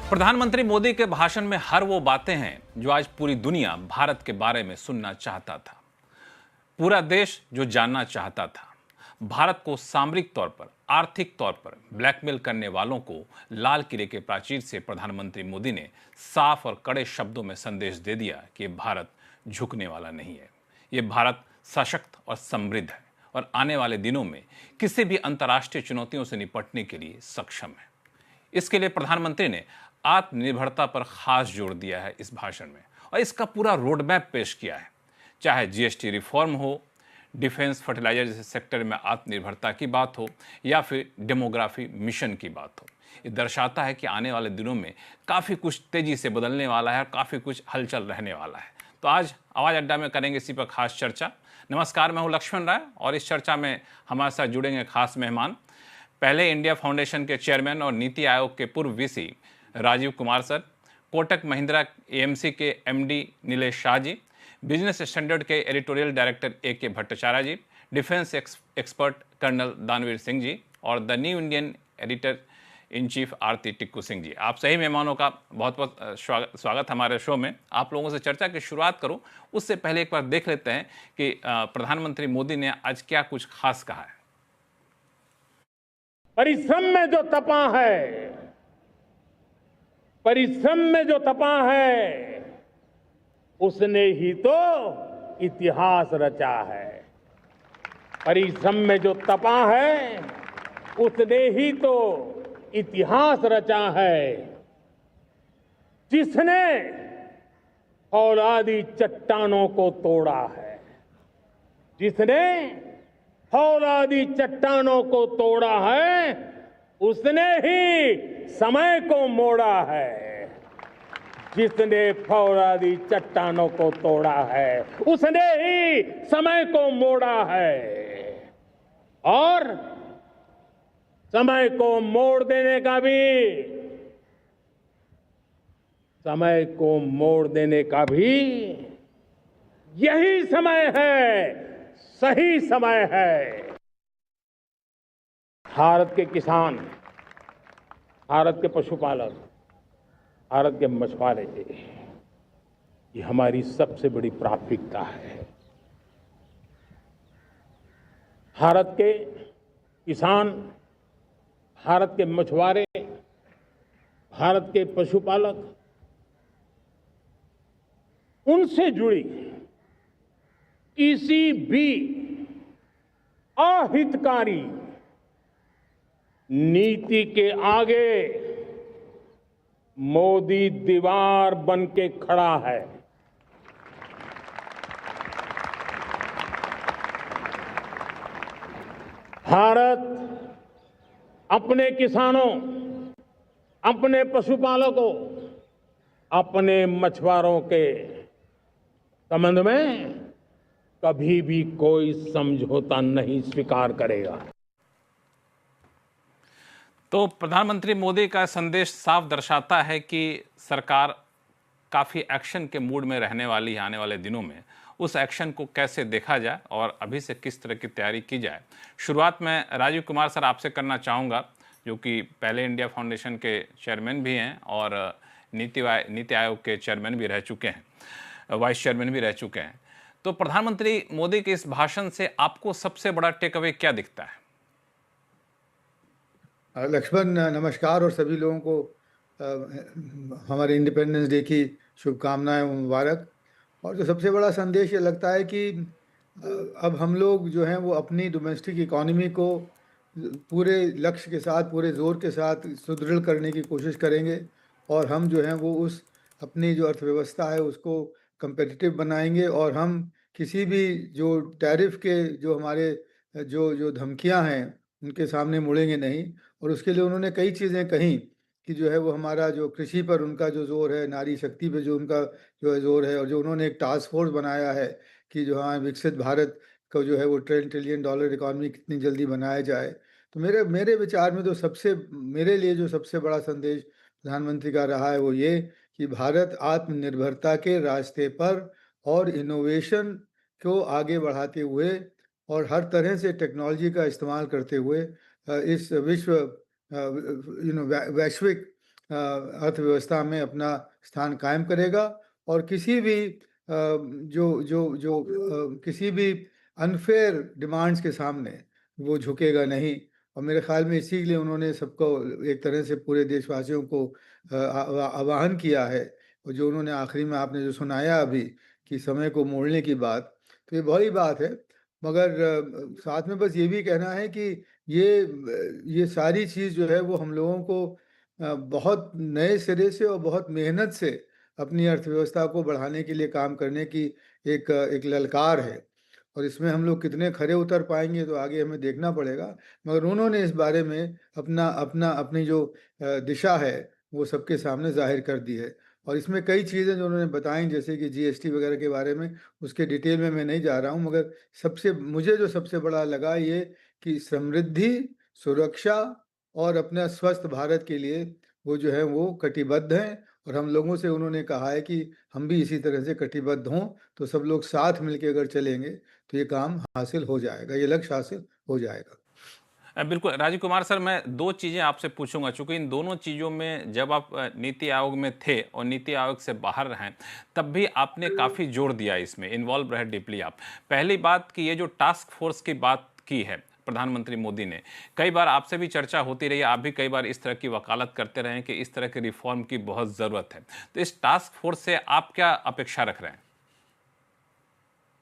प्रधानमंत्री मोदी के भाषण में हर वो बातें हैं जो आज पूरी दुनिया भारत के बारे में सुनना चाहता था। पूरा देश जो जानना चाहता था। भारत को सामरिक तौर पर, आर्थिक तौर पर ब्लैकमेल करने वालों को लाल किले के प्राचीर से प्रधानमंत्री मोदी ने साफ और कड़े शब्दों में संदेश दे दिया कि भारत झुकने वाला नहीं है। ये भारत सशक्त और समृद्ध है और आने वाले दिनों में किसी भी अंतर्राष्ट्रीय चुनौतियों से निपटने के लिए सक्षम है। इसके लिए प्रधानमंत्री ने आत्मनिर्भरता पर खास जोर दिया है इस भाषण में और इसका पूरा रोड मैप पेश किया है। चाहे जीएसटी रिफॉर्म हो, डिफेंस, फर्टिलाइजर जैसे सेक्टर में आत्मनिर्भरता की बात हो या फिर डेमोग्राफी मिशन की बात हो, ये दर्शाता है कि आने वाले दिनों में काफ़ी कुछ तेज़ी से बदलने वाला है और काफ़ी कुछ हलचल रहने वाला है। तो आज आवाज़ अड्डा में करेंगे इसी पर खास चर्चा। नमस्कार, मैं हूँ लक्ष्मण राय और इस चर्चा में हमारे साथ जुड़ेंगे खास मेहमान। पहले इंडिया फाउंडेशन के चेयरमैन और नीति आयोग के पूर्व VC Rajiv Kumar sir, Kotak Mahindra AMC के MD Nilesh Shah ji, business standard के editorial director A K. Bhattacharya ji, defence expert colonel Danveer Singh ji और the new Indian editor in chief Aarti Tikku Singh ji. आप सही मेहमानों का बहुत बहुत स्वागत हमारे शो में। आप लोगों से चर्चा की शुरुआत करूं उससे पहले एक बार देख लेते हैं कि प्रधानमंत्री मोदी ने आज क्या कुछ खास कहा है। परिश्रम में जो तपा है, परिश्रम में जो तपा है, उसने ही तो इतिहास रचा है। परिश्रम में जो तपा है, उसने ही तो इतिहास रचा है। जिसने फौलादी चट्टानों को तोड़ा है, जिसने फौलादी चट्टानों को तोड़ा है, उसने ही समय को मोड़ा है। जिसने फौलादी चट्टानों को तोड़ा है, उसने ही समय को मोड़ा है। और समय को मोड़ देने का भी, समय को मोड़ देने का भी यही समय है, सही समय है। भारत के किसान, भारत के पशुपालक, भारत के मछुआरे, ये हमारी सबसे बड़ी प्राथमिकता है। भारत के किसान, भारत के मछुआरे, भारत के पशुपालक, उनसे जुड़ी किसी भी अहितकारी नीति के आगे मोदी दीवार बन के खड़ा है। भारत अपने किसानों, अपने पशुपालकों, अपने मछुआरों के संबंध में कभी भी कोई समझौता नहीं स्वीकार करेगा। तो प्रधानमंत्री मोदी का संदेश साफ दर्शाता है कि सरकार काफ़ी एक्शन के मूड में रहने वाली है आने वाले दिनों में। उस एक्शन को कैसे देखा जाए और अभी से किस तरह की तैयारी की जाए। शुरुआत में राजीव कुमार सर आपसे करना चाहूँगा, जो कि पहले इंडिया फाउंडेशन के चेयरमैन भी हैं और नीति आयोग के चेयरमैन भी रह चुके हैं, वाइस चेयरमैन भी रह चुके हैं। तो प्रधानमंत्री मोदी के इस भाषण से आपको सबसे बड़ा टेक अवे क्या दिखता है? लक्ष्मण नमस्कार और सभी लोगों को हमारे इंडिपेंडेंस डे की शुभकामनाएं और मुबारक। और जो सबसे बड़ा संदेश ये लगता है कि अब हम लोग जो हैं वो अपनी डोमेस्टिक इकोनॉमी को पूरे लक्ष्य के साथ, पूरे ज़ोर के साथ सुदृढ़ करने की कोशिश करेंगे और हम जो हैं वो उस अपनी जो अर्थव्यवस्था है उसको कंपेटिटिव बनाएंगे और हम किसी भी जो टैरिफ के जो हमारे जो धमकियां हैं उनके सामने मुड़ेंगे नहीं। और उसके लिए उन्होंने कई चीज़ें कहीं कि जो है वो हमारा जो कृषि पर उनका जो जोर है, नारी शक्ति पे जो उनका जो है जोर है, और जो उन्होंने एक टास्क फोर्स बनाया है कि जो हाँ विकसित भारत को जो है वो $10 ट्रिलियन इकॉनमी कितनी जल्दी बनाया जाए। तो मेरे विचार में तो मेरे लिए जो सबसे बड़ा संदेश प्रधानमंत्री का रहा है वो ये कि भारत आत्मनिर्भरता के रास्ते पर और इनोवेशन को आगे बढ़ाते हुए और हर तरह से टेक्नोलॉजी का इस्तेमाल करते हुए इस वैश्विक अर्थव्यवस्था में अपना स्थान कायम करेगा और किसी भी किसी भी अनफेयर डिमांड्स के सामने वो झुकेगा नहीं। और मेरे ख्याल में इसीलिए उन्होंने सबको एक तरह से पूरे देशवासियों को आह्वान किया है। और जो उन्होंने आखिरी में आपने जो सुनाया अभी कि समय को मोड़ने की बात, तो ये बड़ी बात है। मगर साथ में बस ये भी कहना है कि ये सारी चीज़ जो है वो हम लोगों को बहुत नए सिरे से और बहुत मेहनत से अपनी अर्थव्यवस्था को बढ़ाने के लिए काम करने की एक ललकार है। और इसमें हम लोग कितने खरे उतर पाएँगे तो आगे हमें देखना पड़ेगा। मगर उन्होंने इस बारे में अपनी जो दिशा है वो सबके सामने ज़ाहिर कर दी है। और इसमें कई चीज़ें जो उन्होंने बताई जैसे कि जीएसटी वगैरह के बारे में, उसके डिटेल में मैं नहीं जा रहा हूँ, मगर मुझे जो सबसे बड़ा लगा ये कि समृद्धि, सुरक्षा और अपना स्वस्थ भारत के लिए वो जो है वो कटिबद्ध हैं। और हम लोगों से उन्होंने कहा है कि हम भी इसी तरह से कटिबद्ध हों, तो सब लोग साथ मिलके अगर चलेंगे तो ये काम हासिल हो जाएगा, ये लक्ष्य हासिल हो जाएगा। बिल्कुल राजीव कुमार सर, मैं दो चीज़ें आपसे पूछूंगा, चूंकि इन दोनों चीज़ों में जब आप नीति आयोग में थे और नीति आयोग से बाहर रहे तब भी आपने काफ़ी जोर दिया, इसमें इन्वॉल्व रहे डीपली आप। पहली बात कि ये जो टास्क फोर्स की बात की है प्रधानमंत्री मोदी ने, कई बार आपसे भी चर्चा होती रही, आप भी कई बार इस तरह की वकालत करते रहे कि इस तरह के रिफॉर्म की बहुत ज़रूरत है। तो इस टास्क फोर्स से आप क्या अपेक्षा रख रहे हैं?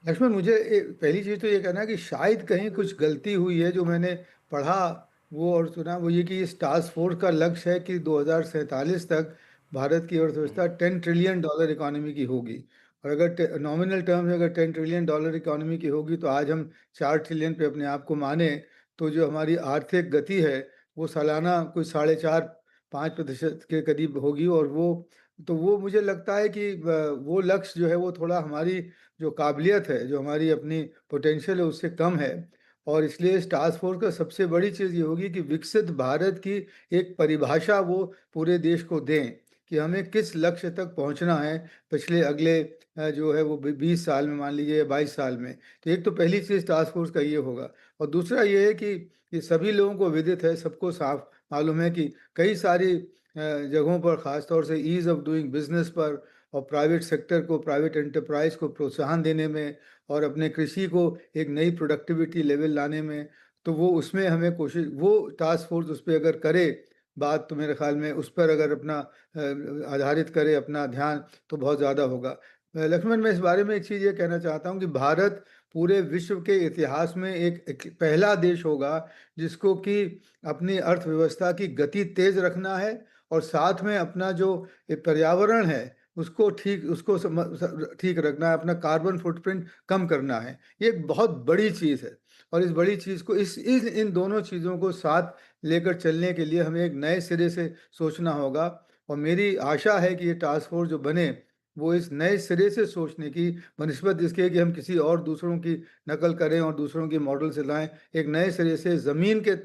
लक्ष्मण, मुझे पहली चीज़ तो ये कहना है कि शायद कहीं कुछ गलती हुई है जो मैंने पढ़ा वो और सुना, वो ये कि इस टास्क फोर्स का लक्ष्य है कि 2047 तक भारत की अर्थव्यवस्था $10 ट्रिलियन इकोनॉमी की होगी। और अगर नॉमिनल टर्म में अगर $10 ट्रिलियन इकोनॉमी की होगी तो आज हम 4 ट्रिलियन पे अपने आप को माने, तो जो हमारी आर्थिक गति है वो सालाना कुछ 4.5-5% के करीब होगी। और वो मुझे लगता है कि वो लक्ष्य जो है वो थोड़ा हमारी जो काबिलियत है, जो हमारी अपनी पोटेंशियल है उससे कम है। और इसलिए इस टास्क फोर्स का सबसे बड़ी चीज़ ये होगी कि विकसित भारत की एक परिभाषा वो पूरे देश को दें कि हमें किस लक्ष्य तक पहुंचना है पिछले अगले जो है वो 20 साल में मान लीजिए या 22 साल में। तो एक तो पहली चीज़ टास्क फोर्स का ये होगा। और दूसरा ये है कि सभी लोगों को विदित है, सबको साफ मालूम है कि कई सारी जगहों पर ख़ासतौर से ईज़ ऑफ डूइंग बिजनेस पर और प्राइवेट सेक्टर को, प्राइवेट एंटरप्राइज को प्रोत्साहन देने में और अपने कृषि को एक नई प्रोडक्टिविटी लेवल लाने में, तो वो उसमें हमें कोशिश, वो टास्क फोर्स उस पे अगर करे बात, तो मेरे ख्याल में उस पर अगर अपना आधारित करे अपना ध्यान, तो बहुत ज़्यादा होगा। लक्ष्मण, मैं इस बारे में एक चीज़ ये कहना चाहता हूँ कि भारत पूरे विश्व के इतिहास में एक पहला देश होगा जिसको कि अपनी अर्थव्यवस्था की गति तेज़ रखना है और साथ में अपना जो पर्यावरण है ठीक रखना है, अपना कार्बन फुटप्रिंट कम करना है। ये एक बहुत बड़ी चीज़ है। और इस बड़ी चीज़ को इन दोनों चीज़ों को साथ लेकर चलने के लिए हमें एक नए सिरे से सोचना होगा। और मेरी आशा है कि ये टास्क फोर्स जो बने वो इस नए सिरे से सोचने की बनिस्बत इसके कि हम किसी और दूसरों की नकल करें और दूसरों की मॉडल से लाएं, एक नए सिरे से ज़मीन के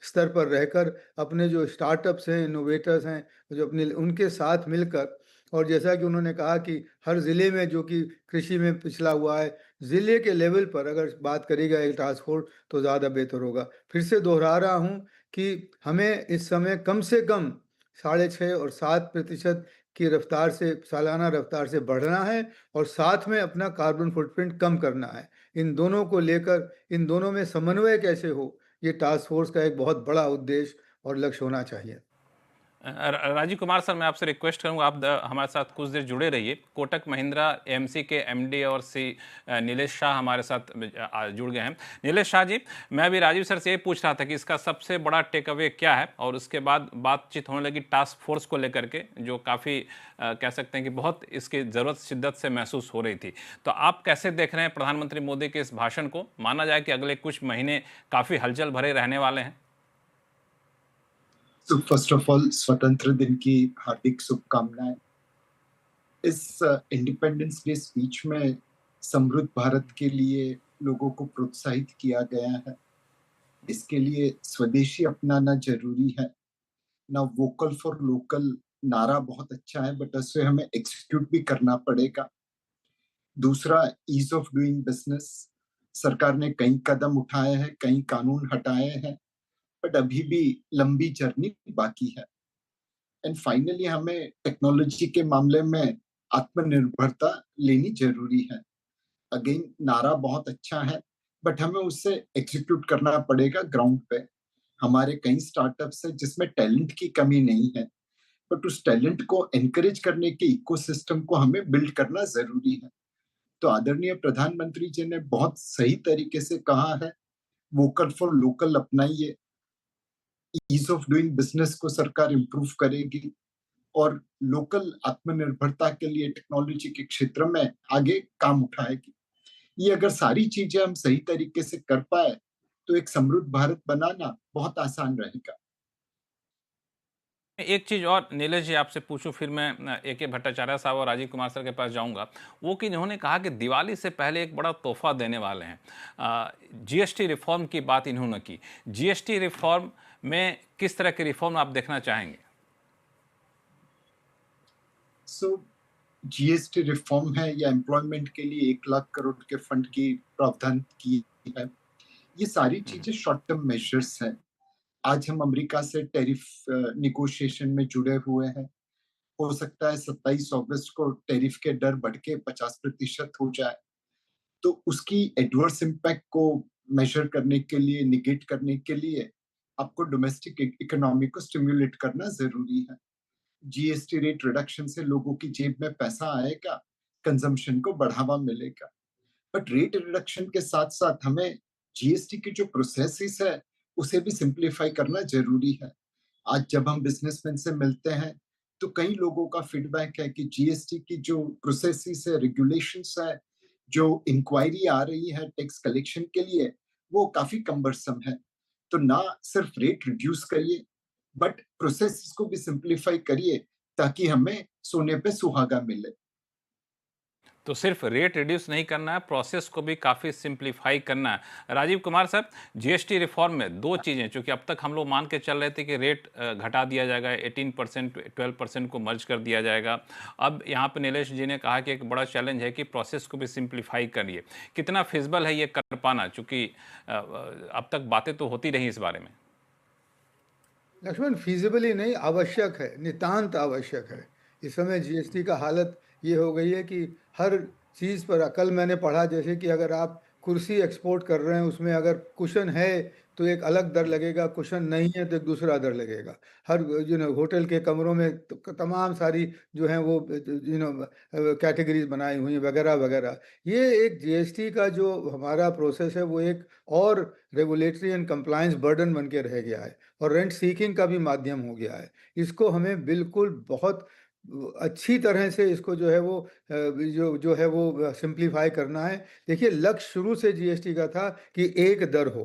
स्तर पर रहकर अपने जो स्टार्टअप्स हैं, इनोवेटर्स हैं, जो अपने उनके साथ मिलकर, और जैसा कि उन्होंने कहा कि हर ज़िले में जो कि कृषि में पिछड़ा हुआ है, ज़िले के लेवल पर अगर बात करेगा एक टास्क फोर्स तो ज़्यादा बेहतर होगा। फिर से दोहरा रहा हूँ कि हमें इस समय कम से कम 6.5 और 7% की रफ्तार से, सालाना रफ्तार से बढ़ना है और साथ में अपना कार्बन फुटप्रिंट कम करना है। इन दोनों को लेकर, इन दोनों में समन्वय कैसे हो, ये टास्क फोर्स का एक बहुत बड़ा उद्देश्य और लक्ष्य होना चाहिए। राजीव कुमार सर, मैं आपसे रिक्वेस्ट करूंगा, आप हमारे साथ कुछ देर जुड़े रहिए। कोटक महिंद्रा एएमसी के एमडी और सी नीलेश शाह हमारे साथ जुड़ गए हैं। नीलेश शाह जी, मैं अभी राजीव सर से ये पूछ रहा था कि इसका सबसे बड़ा टेक अवे क्या है, और उसके बाद बातचीत होने लगी टास्क फोर्स को लेकर के, जो काफ़ी कह सकते हैं कि बहुत इसकी ज़रूरत शिद्दत से महसूस हो रही थी। तो आप कैसे देख रहे हैं प्रधानमंत्री मोदी के इस भाषण को? माना जाए कि अगले कुछ महीने काफ़ी हलचल भरे रहने वाले हैं। तो फर्स्ट ऑफ ऑल स्वतंत्र दिन की हार्दिक शुभकामनाएं। इस इंडिपेंडेंस डे स्पीच में समृद्ध भारत के लिए लोगों को प्रोत्साहित किया गया है। इसके लिए स्वदेशी अपनाना जरूरी है ना। वोकल फॉर लोकल नारा बहुत अच्छा है, बट उसे हमें एग्जीक्यूट भी करना पड़ेगा। दूसरा, ईज ऑफ डूइंग बिजनेस। सरकार ने कई कदम उठाए हैं, कई कानून हटाए हैं, बट अभी भी लंबी जर्नी बाकी है। एंड फाइनली हमें टेक्नोलॉजी के मामले में आत्मनिर्भरता लेनी जरूरी है। अगेन नारा बहुत अच्छा है, बट हमें उससे एग्जीक्यूट करना पड़ेगा ग्राउंड पे। हमारे कई स्टार्टअप्स हैं जिसमें टैलेंट की कमी नहीं है, बट उस टैलेंट को एनकरेज करने के इकोसिस्टम को हमें बिल्ड करना जरूरी है। तो आदरणीय प्रधानमंत्री जी ने बहुत सही तरीके से कहा है, वोकल फॉर लोकल अपनाइए, ईज ऑफ डूइंग बिजनेस को सरकार इंप्रूव करेगी और लोकल आत्मनिर्भरता के लिए टेक्नोलॉजी के क्षेत्र में आगे काम उठाएगी। ये अगर सारी चीजें हम सही तरीके से कर पाए तो एक समृद्ध भारत बनाना बहुत आसान रहेगा। एक चीज़ और नीलेश जी आपसे पूछूं, फिर मैं ए.के. भट्टाचार्य साहब और राजीव कुमार सर के पास जाऊंगा। वो कि इन्होंने कहा कि दिवाली से पहले एक बड़ा तोहफा देने वाले हैं। जीएसटी रिफॉर्म की बात इन्होंने की। जीएसटी रिफॉर्म में किस तरह के रिफॉर्म आप देखना चाहेंगे? जीएसटी रिफॉर्म है या एम्प्लॉयमेंट के लिए 1 लाख करोड़ के फंड की प्रावधान की है, ये सारी चीजें शॉर्ट टर्म मेजर्स हैं। आज हम अमेरिका से टैरिफ निगोशिएशन में जुड़े हुए हैं। हो सकता है 27 अगस्त को टैरिफ के डर बढ़ के 50% हो जाए, तो उसकी एडवर्स इम्पैक्ट को मेजर करने के लिए, निगेट करने के लिए आपको डोमेस्टिक इकोनॉमी को स्टिम्युलेट करना जरूरी है। जीएसटी रेट रिडक्शन से लोगों की जेब में पैसा आएगा, कंजम्पशन को बढ़ावा मिलेगा। बट रेट रिडक्शन के साथ साथ हमें जीएसटी की जो प्रोसेसेस है उसे भी सिंप्लीफाई करना जरूरी है। आज जब हम बिजनेसमैन से मिलते हैं तो कई लोगों का फीडबैक है कि जीएसटी की जो प्रोसेसेस है, रेगुलेशंस है, जो इंक्वायरी आ रही है टैक्स कलेक्शन के लिए, वो काफी कम्बरसम है। तो ना सिर्फ रेट रिड्यूस करिए, बट प्रोसेस को भी सिंप्लीफाई करिए ताकि हमें सोने पे सुहागा मिले। तो सिर्फ रेट रिड्यूस नहीं करना है, प्रोसेस को भी काफ़ी सिंप्लीफाई करना है। राजीव कुमार साहब, जीएसटी रिफॉर्म में दो चीज़ें, चूँकि अब तक हम लोग मान के चल रहे थे कि रेट घटा दिया जाएगा, 18% 12% को मर्ज कर दिया जाएगा। अब यहाँ पे नीलेश जी ने कहा कि एक बड़ा चैलेंज है कि प्रोसेस को भी सिंप्लीफाई करिए। कितना फिजिबल है ये कर पाना, चूँकि अब तक बातें तो होती रही इस बारे में? लक्ष्मण, फिजिबली नहीं, आवश्यक है, नितांत आवश्यक है। इस समय जीएसटी का हालत ये हो गई है कि हर चीज़ पर, कल मैंने पढ़ा जैसे कि अगर आप कुर्सी एक्सपोर्ट कर रहे हैं, उसमें अगर कुशन है तो एक अलग दर लगेगा, कुशन नहीं है तो एक दूसरा दर लगेगा। हर होटल के कमरों में तमाम सारी जो हैं वो कैटेगरीज बनाई हुई हैं वगैरह वगैरह। ये एक जीएसटी का जो हमारा प्रोसेस है वो एक और रेगुलेटरी एंड कंप्लायंस बर्डन बन के रह गया है और रेंट सीकिंग का भी माध्यम हो गया है। इसको हमें बिल्कुल बहुत अच्छी तरह से इसको जो है वो जो है वो सिंप्लीफाई करना है। देखिए, लक्ष्य शुरू से जीएसटी का था कि एक दर हो,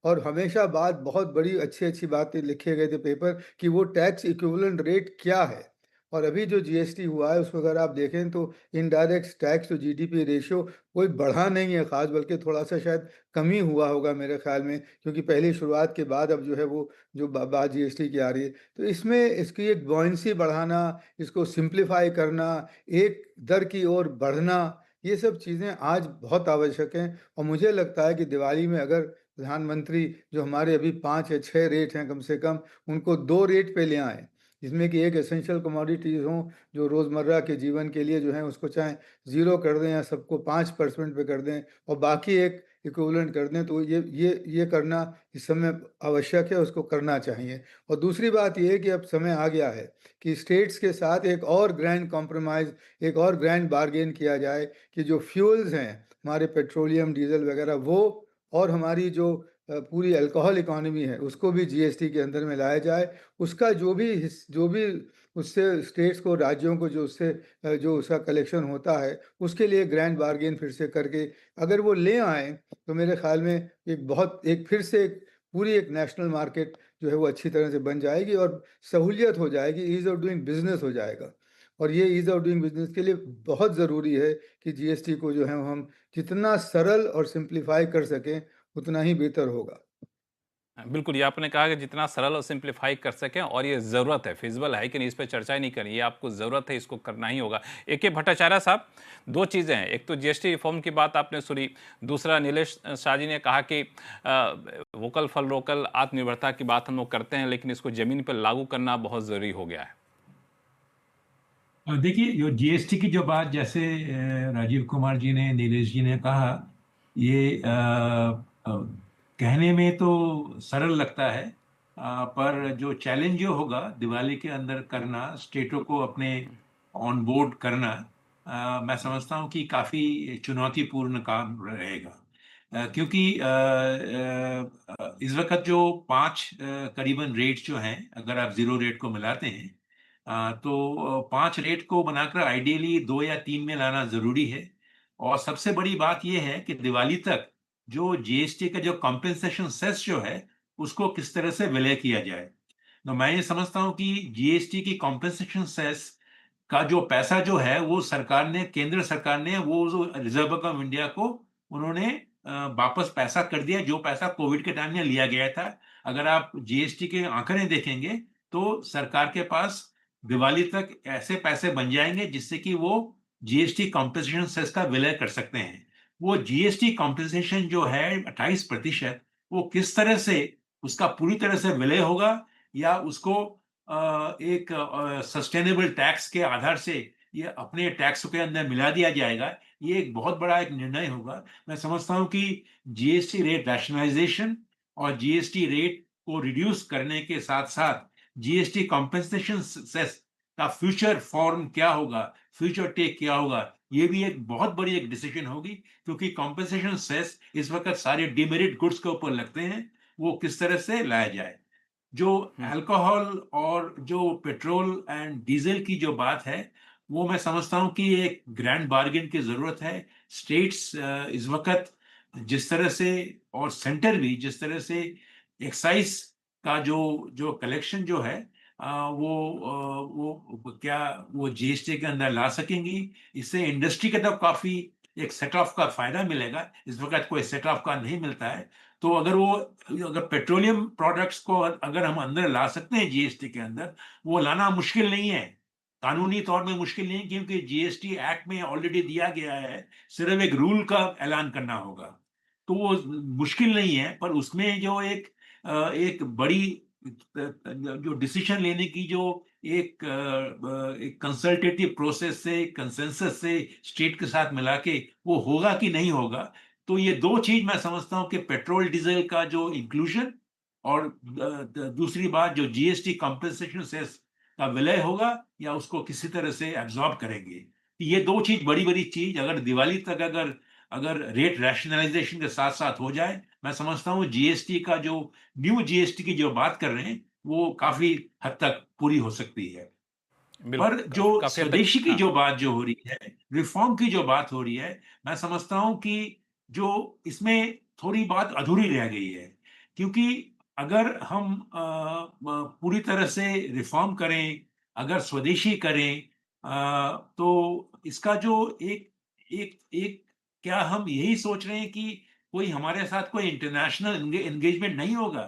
और हमेशा बात, बहुत बड़ी अच्छी अच्छी बातें लिखे गए थे पेपर कि वो टैक्स इक्विवेलेंट रेट क्या है। और अभी जो जीएसटी हुआ है उसमें अगर आप देखें तो indirect tax to GDP ratio कोई बढ़ा नहीं है ख़ास, बल्कि थोड़ा सा शायद कम ही हुआ होगा मेरे ख्याल में, क्योंकि पहली शुरुआत के बाद अब जो है वो जो बात जीएसटी की आ रही है। तो इसमें इसकी एक बॉयंसी बढ़ाना, इसको सिंप्लीफाई करना, एक दर की ओर बढ़ना, ये सब चीज़ें आज बहुत आवश्यक हैं। और मुझे लगता है कि दिवाली में अगर प्रधानमंत्री जो हमारे अभी 5 या 6 रेट हैं कम से कम, उनको 2 रेट पे ले आएँ, जिसमें कि एक एसेंशियल कमोडिटीज़ हों जो रोज़मर्रा के जीवन के लिए जो है उसको चाहे 0 कर दें या सबको 5% पे कर दें और बाकी एक इक्विवेलेंट कर दें, तो ये करना इस समय आवश्यक है, उसको करना चाहिए। और दूसरी बात ये है कि अब समय आ गया है कि स्टेट्स के साथ एक और ग्रैंड कॉम्प्रोमाइज़, एक और ग्रैंड बार्गेन किया जाए कि जो फ्यूल्स हैं हमारे पेट्रोलियम, डीज़ल वगैरह, वो और हमारी जो पूरी अल्कोहल इकोनॉमी है उसको भी जीएसटी के अंदर में लाया जाए। उसका जो भी उससे स्टेट्स को, राज्यों को जो उससे जो उसका कलेक्शन होता है, उसके लिए ग्रैंड बार्गेन फिर से करके अगर वो ले आएँ तो मेरे ख़्याल में एक फिर से एक पूरी एक नेशनल मार्केट जो है वो अच्छी तरह से बन जाएगी और सहूलियत हो जाएगी, ईज़ ऑफ डूइंग बिज़नेस हो जाएगा। और ये ईज़ ऑफ डूइंग बिज़नेस के लिए बहुत ज़रूरी है कि जीएसटी को जो है हम जितना सरल और सिंप्लीफाई कर सकें उतना ही बेहतर होगा। बिल्कुल, ये आपने कहा कि जितना सरल और सिंप्लीफाई कर सकें, और ये ज़रूरत है, फिजिबल है कि नहीं, इस पे चर्चा ही नहीं करनी, ये आपको ज़रूरत है, इसको करना ही होगा। ए.के. भट्टाचार्य साहब, दो चीज़ें हैं, एक तो जीएसटी रिफॉर्म की बात आपने सुनी, दूसरा नीलेश शाह जी ने कहा कि वोकल फॉर लोकल, आत्मनिर्भरता की बात हम लोग करते हैं, लेकिन इसको ज़मीन पर लागू करना बहुत ज़रूरी हो गया है। देखिए, जो जीएसटी की जो बात, जैसे राजीव कुमार जी ने, नीलेश जी ने कहा, ये कहने में तो सरल लगता है, पर जो चैलेंज जो होगा दिवाली के अंदर करना, स्टेटों को अपने ऑन बोर्ड करना, मैं समझता हूँ कि काफ़ी चुनौतीपूर्ण काम रहेगा। क्योंकि इस वक्त जो पांच करीबन रेट जो हैं, अगर आप जीरो रेट को मिलाते हैं, तो पांच रेट को बनाकर आइडियली दो या तीन में लाना जरूरी है। और सबसे बड़ी बात यह है कि दिवाली तक जो जीएसटी का जो कॉम्पेंसेशन सेस जो है, उसको किस तरह से विलय किया जाए। तो मैं ये समझता हूँ कि जीएसटी की कॉम्पेंसेशन सेस का जो पैसा जो है, वो सरकार ने, केंद्र सरकार ने, वो जो रिजर्व बैंक ऑफ इंडिया को उन्होंने वापस पैसा कर दिया, जो पैसा कोविड के टाइम में लिया गया था। अगर आप जीएसटी के आंकड़े देखेंगे तो सरकार के पास दिवाली तक ऐसे पैसे बन जाएंगे जिससे कि वो जीएसटी कॉम्पेंसेशन सेस का विलय कर सकते हैं। वो जीएसटी कॉम्पेंसेशन जो है 28%, वो किस तरह से उसका पूरी तरह से विलय होगा, या उसको एक सस्टेनेबल टैक्स के आधार से ये अपने टैक्स के अंदर मिला दिया जाएगा, ये एक बहुत बड़ा एक निर्णय होगा। मैं समझता हूँ कि जीएसटी रेट रैशनलाइजेशन और जीएसटी रेट को रिड्यूस करने के साथ साथ जीएसटी कॉम्पेंसेशन सेस का फ्यूचर फॉर्म क्या होगा, फ्यूचर टेक क्या होगा, ये भी एक बहुत बड़ी एक डिसीजन होगी। क्योंकि कॉम्पेंसेशन सेस इस वक्त सारे डिमेरिट गुड्स के ऊपर लगते हैं, वो किस तरह से लाया जाए। जो अल्कोहल और जो पेट्रोल एंड डीजल की जो बात है, वो मैं समझता हूँ कि एक ग्रैंड बार्गेन की जरूरत है। स्टेट्स इस वक्त जिस तरह से, और सेंटर भी जिस तरह से एक्साइज का जो जो कलेक्शन जो है, वो क्या वो जीएसटी के अंदर ला सकेंगी, इससे इंडस्ट्री के तरफ काफी एक सेट ऑफ का फायदा मिलेगा। इस वक्त कोई सेट ऑफ का नहीं मिलता है। तो अगर पेट्रोलियम प्रोडक्ट्स को अगर हम अंदर ला सकते हैं जीएसटी के अंदर, वो लाना मुश्किल नहीं है, कानूनी तौर में मुश्किल नहीं है, क्योंकि जीएसटी एक्ट में ऑलरेडी दिया गया है, सिर्फ एक रूल का ऐलान करना होगा। तो वो मुश्किल नहीं है, पर उसमें जो एक बड़ी जो डिसीजन लेने की जो एक कंसल्टेटिव प्रोसेस से, कंसेंसस से स्टेट के साथ मिला के वो होगा कि नहीं होगा। तो ये दो चीज मैं समझता हूँ कि पेट्रोल डीजल का जो इंक्लूजन, और दूसरी बात जो जीएसटी कॉम्पेंसेशन सेस का विलय होगा, या उसको किसी तरह से एब्जॉर्ब करेंगे। ये दो चीज, बड़ी बड़ी चीज, अगर दिवाली तक अगर अगर रेट रैशनलाइजेशन के साथ साथ हो जाए, मैं समझता हूँ जीएसटी का जो न्यू जीएसटी की जो बात कर रहे हैं, वो काफी हद तक पूरी हो सकती है। बिल्कुल, पर जो काफी हद तक। स्वदेशी की हाँ। जो बात जो हो रही है, रिफॉर्म की जो बात हो रही है, मैं समझता हूं कि जो इसमें थोड़ी बात अधूरी रह गई है। क्योंकि अगर हम पूरी तरह से रिफॉर्म करें, अगर स्वदेशी करें, तो इसका जो एक एक एक क्या हम यही सोच रहे हैं कि कोई हमारे साथ कोई इंटरनेशनल एंगेजमेंट नहीं होगा?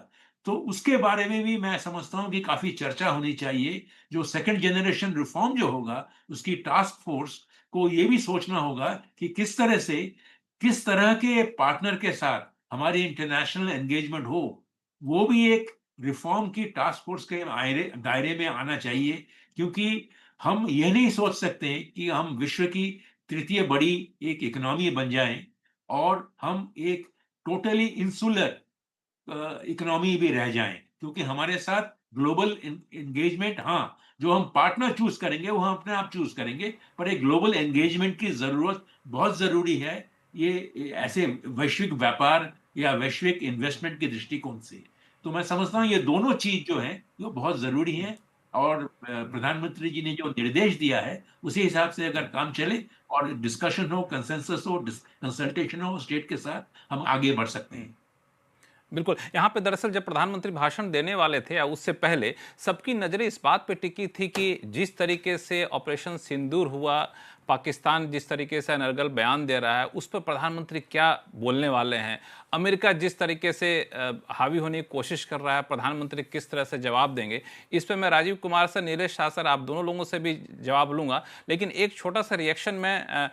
तो उसके बारे में भी मैं समझता हूं कि काफी चर्चा होनी चाहिए। जो सेकंड जनरेशन रिफॉर्म जो होगा, उसकी टास्क फोर्स को ये भी सोचना होगा कि किस तरह के पार्टनर के साथ हमारी इंटरनेशनल एंगेजमेंट हो। वो भी एक रिफॉर्म की टास्क फोर्स के दायरे में आना चाहिए। क्योंकि हम ये नहीं सोच सकते कि हम विश्व की तृतीय बड़ी एक इकोनॉमी बन जाएं, और हम एक टोटली इंसुलर इकोनॉमी भी रह जाएं। क्योंकि हमारे साथ ग्लोबल एंगेजमेंट, हाँ, जो हम पार्टनर चूज करेंगे वो हम अपने आप चूज करेंगे, पर एक ग्लोबल एंगेजमेंट की जरूरत बहुत जरूरी है। ये ऐसे वैश्विक व्यापार या वैश्विक इन्वेस्टमेंट के दृष्टिकोण से। तो मैं समझता हूँ ये दोनों चीज जो है वो बहुत जरूरी है। और प्रधानमंत्री जी ने जो निर्देश दिया है, उसी हिसाब से अगर काम चले और डिस्कशन हो, कंसेंसस हो, कंसल्टेशन हो स्टेट के साथ, हम आगे बढ़ सकते हैं। बिल्कुल, यहाँ पे दरअसल जब प्रधानमंत्री भाषण देने वाले थे या उससे पहले सबकी नज़रें इस बात पे टिकी थी कि जिस तरीके से ऑपरेशन सिंदूर हुआ, पाकिस्तान जिस तरीके से अनर्गल बयान दे रहा है, उस पर प्रधानमंत्री क्या बोलने वाले हैं, अमेरिका जिस तरीके से हावी होने की कोशिश कर रहा है, प्रधानमंत्री किस तरह से जवाब देंगे। इस पर मैं राजीव कुमार सर, नीलेश शाह सर, आप दोनों लोगों से भी जवाब लूँगा, लेकिन एक छोटा सा रिएक्शन मैं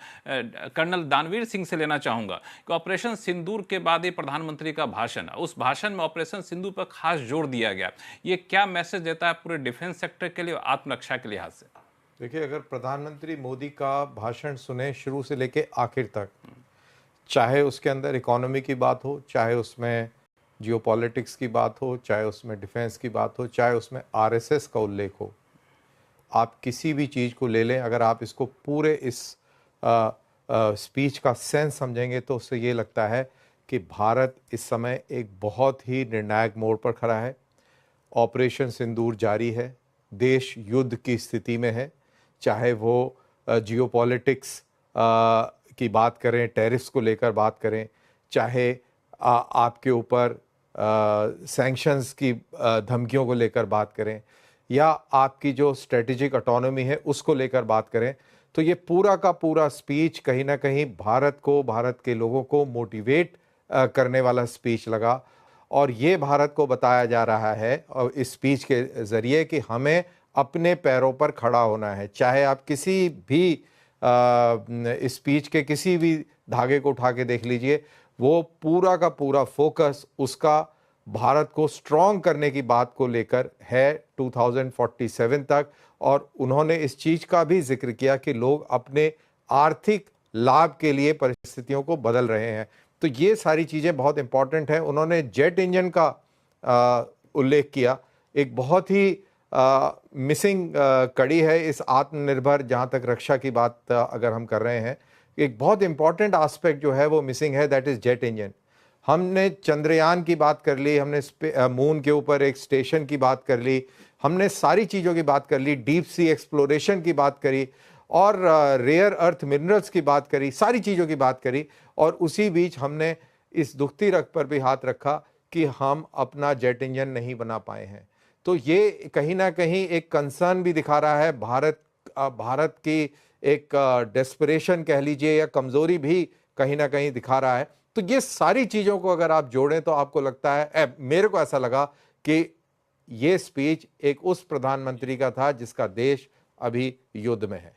कर्नल दानवीर सिंह से लेना चाहूँगा कि ऑपरेशन सिंदूर के बाद ये प्रधानमंत्री का भाषण, उस भाषण में ऑपरेशन सिंदूर पर खास जोर दिया गया, ये क्या मैसेज देता है पूरे डिफेंस सेक्टर के लिए और आत्मरक्षा के लिहाज से? देखिए, अगर प्रधानमंत्री मोदी का भाषण सुने शुरू से लेके आखिर तक, चाहे उसके अंदर इकोनॉमी की बात हो, चाहे उसमें जियोपॉलिटिक्स की बात हो, चाहे उसमें डिफेंस की बात हो, चाहे उसमें आरएसएस का उल्लेख हो, आप किसी भी चीज़ को ले लें, अगर आप इसको पूरे इस स्पीच का सेंस समझेंगे तो उससे ये लगता है कि भारत इस समय एक बहुत ही निर्णायक मोड़ पर खड़ा है। ऑपरेशन सिंदूर जारी है, देश युद्ध की स्थिति में है, चाहे वो जियोपॉलिटिक्स की बात करें, टैरिफ्स को लेकर बात करें, चाहे आपके ऊपर सैंक्शंस की धमकियों को लेकर बात करें, या आपकी जो स्ट्रेटेजिक ऑटोनॉमी है उसको लेकर बात करें, तो ये पूरा का पूरा स्पीच कहीं ना कहीं भारत को, भारत के लोगों को मोटिवेट करने वाला स्पीच लगा। और ये भारत को बताया जा रहा है और इस स्पीच के ज़रिए कि हमें अपने पैरों पर खड़ा होना है। चाहे आप किसी भी इस स्पीच के किसी भी धागे को उठा के देख लीजिए, वो पूरा का पूरा फोकस उसका भारत को स्ट्रॉन्ग करने की बात को लेकर है 2047 तक। और उन्होंने इस चीज़ का भी जिक्र किया कि लोग अपने आर्थिक लाभ के लिए परिस्थितियों को बदल रहे हैं। तो ये सारी चीज़ें बहुत इंपॉर्टेंट हैं। उन्होंने जेट इंजन का उल्लेख किया, एक बहुत ही मिसिंग कड़ी है इस आत्मनिर्भर, जहाँ तक रक्षा की बात अगर हम कर रहे हैं, एक बहुत इंपॉर्टेंट एस्पेक्ट जो है वो मिसिंग है, दैट इज़ जेट इंजन। हमने चंद्रयान की बात कर ली, हमने मून के ऊपर एक स्टेशन की बात कर ली, हमने सारी चीज़ों की बात कर ली, डीप सी एक्सप्लोरेशन की बात करी और रेयर अर्थ मिनरल्स की बात करी, सारी चीज़ों की बात करी। और उसी बीच हमने इस दुखती रग पर भी हाथ रखा कि हम अपना जेट इंजन नहीं बना पाए हैं। तो ये कहीं ना कहीं एक कंसर्न भी दिखा रहा है, भारत की एक डेस्परेशन कह लीजिए या कमज़ोरी भी कहीं ना कहीं दिखा रहा है। तो ये सारी चीज़ों को अगर आप जोड़ें तो आपको लगता है, मेरे को ऐसा लगा कि ये स्पीच एक उस प्रधानमंत्री का था जिसका देश अभी युद्ध में है।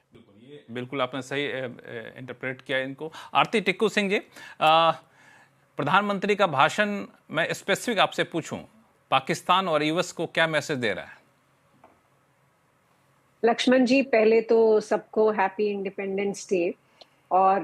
बिल्कुल आपने सही इंटरप्रेट किया इनको। आरती टिक्कू सिंह जी, प्रधानमंत्री का भाषण मैं स्पेसिफिक आपसे पूछूं, पाकिस्तान और यूएस को क्या मैसेज दे रहा है? लक्ष्मण जी, पहले तो सबको हैप्पी इंडिपेंडेंस डे। और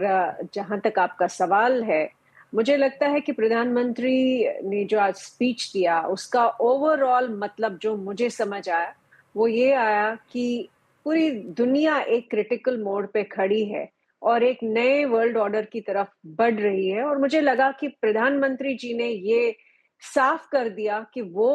जहां तक आपका सवाल है, मुझे लगता है कि प्रधानमंत्री ने जो आज स्पीच दिया उसका ओवरऑल मतलब जो मुझे समझ आया वो ये आया कि पूरी दुनिया एक क्रिटिकल मोड़ पे खड़ी है और एक नए वर्ल्ड ऑर्डर की तरफ बढ़ रही है। और मुझे लगा कि प्रधानमंत्री जी ने ये साफ कर दिया कि वो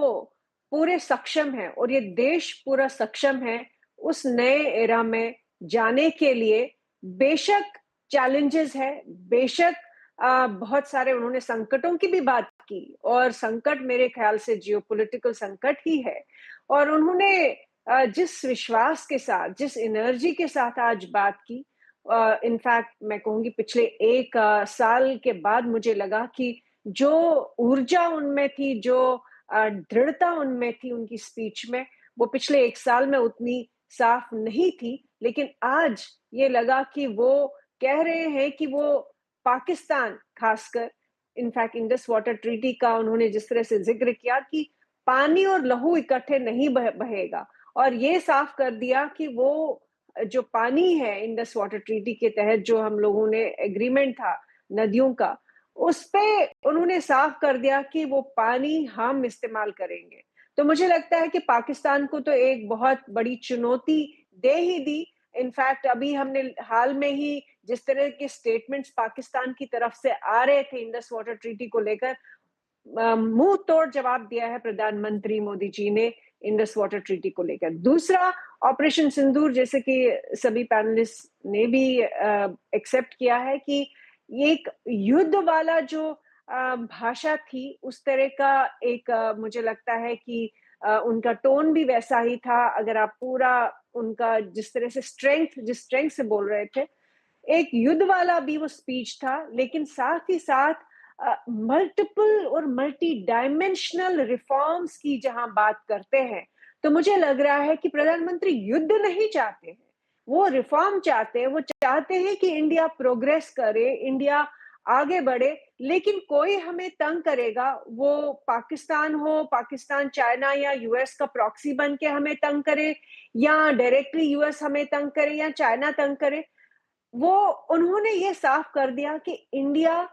पूरे सक्षम है और ये देश पूरा सक्षम है उस नए एरा में जाने के लिए। बेशक चैलेंजेस है, बेशक बहुत सारे उन्होंने संकटों की भी बात की, और संकट मेरे ख्याल से जियोपॉलिटिकल संकट ही है। और उन्होंने जिस विश्वास के साथ, जिस एनर्जी के साथ आज बात की, इनफैक्ट मैं कहूंगी पिछले एक साल के बाद मुझे लगा कि जो ऊर्जा उनमें थी, जो दृढ़ता उनमें थी उनकी स्पीच में, वो पिछले एक साल में उतनी साफ नहीं थी। लेकिन आज ये लगा कि वो कह रहे हैं कि वो पाकिस्तान खासकर, इनफैक्ट इंडस वाटर ट्रीटी का उन्होंने जिस तरह से जिक्र किया कि पानी और लहू इकट्ठे नहीं बहेगा, और ये साफ कर दिया कि वो जो पानी है इंडस वाटर ट्रीटी के तहत जो हम लोगों ने एग्रीमेंट था नदियों का, उस पे उन्होंने साफ कर दिया कि वो पानी हम इस्तेमाल करेंगे। तो मुझे लगता है कि पाकिस्तान को तो एक बहुत बड़ी चुनौती दे ही दी। इनफैक्ट अभी हमने हाल में ही जिस तरह के स्टेटमेंट्स पाकिस्तान की तरफ से आ रहे थे इंडस वाटर ट्रीटी को लेकर, मुंह तोड़ जवाब दिया है प्रधानमंत्री मोदी जी ने इंडस वाटर ट्रीटी को लेकर। दूसरा, ऑपरेशन सिंदूर, जैसे कि सभी पैनलिस्ट ने भी एक्सेप्ट किया है कि ये एक युद्ध वाला जो भाषा थी, उस तरह का एक मुझे लगता है कि उनका टोन भी वैसा ही था। अगर आप पूरा उनका जिस तरह से जिस स्ट्रेंथ से बोल रहे थे, एक युद्ध वाला भी वो स्पीच था, लेकिन साथ ही साथ मल्टीपल और मल्टी डायमेंशनल रिफॉर्म्स की जहां बात करते हैं, तो मुझे लग रहा है कि प्रधानमंत्री युद्ध नहीं चाहते हैं, वो रिफॉर्म चाहते हैं। वो चाहते हैं कि इंडिया प्रोग्रेस करे, इंडिया आगे बढ़े, लेकिन कोई हमें तंग करेगा, वो पाकिस्तान हो, पाकिस्तान चाइना या यूएस का प्रॉक्सी बन के हमें तंग करे, या डायरेक्टली यूएस हमें तंग करे या चाइना तंग करे, वो उन्होंने ये साफ कर दिया कि इंडिया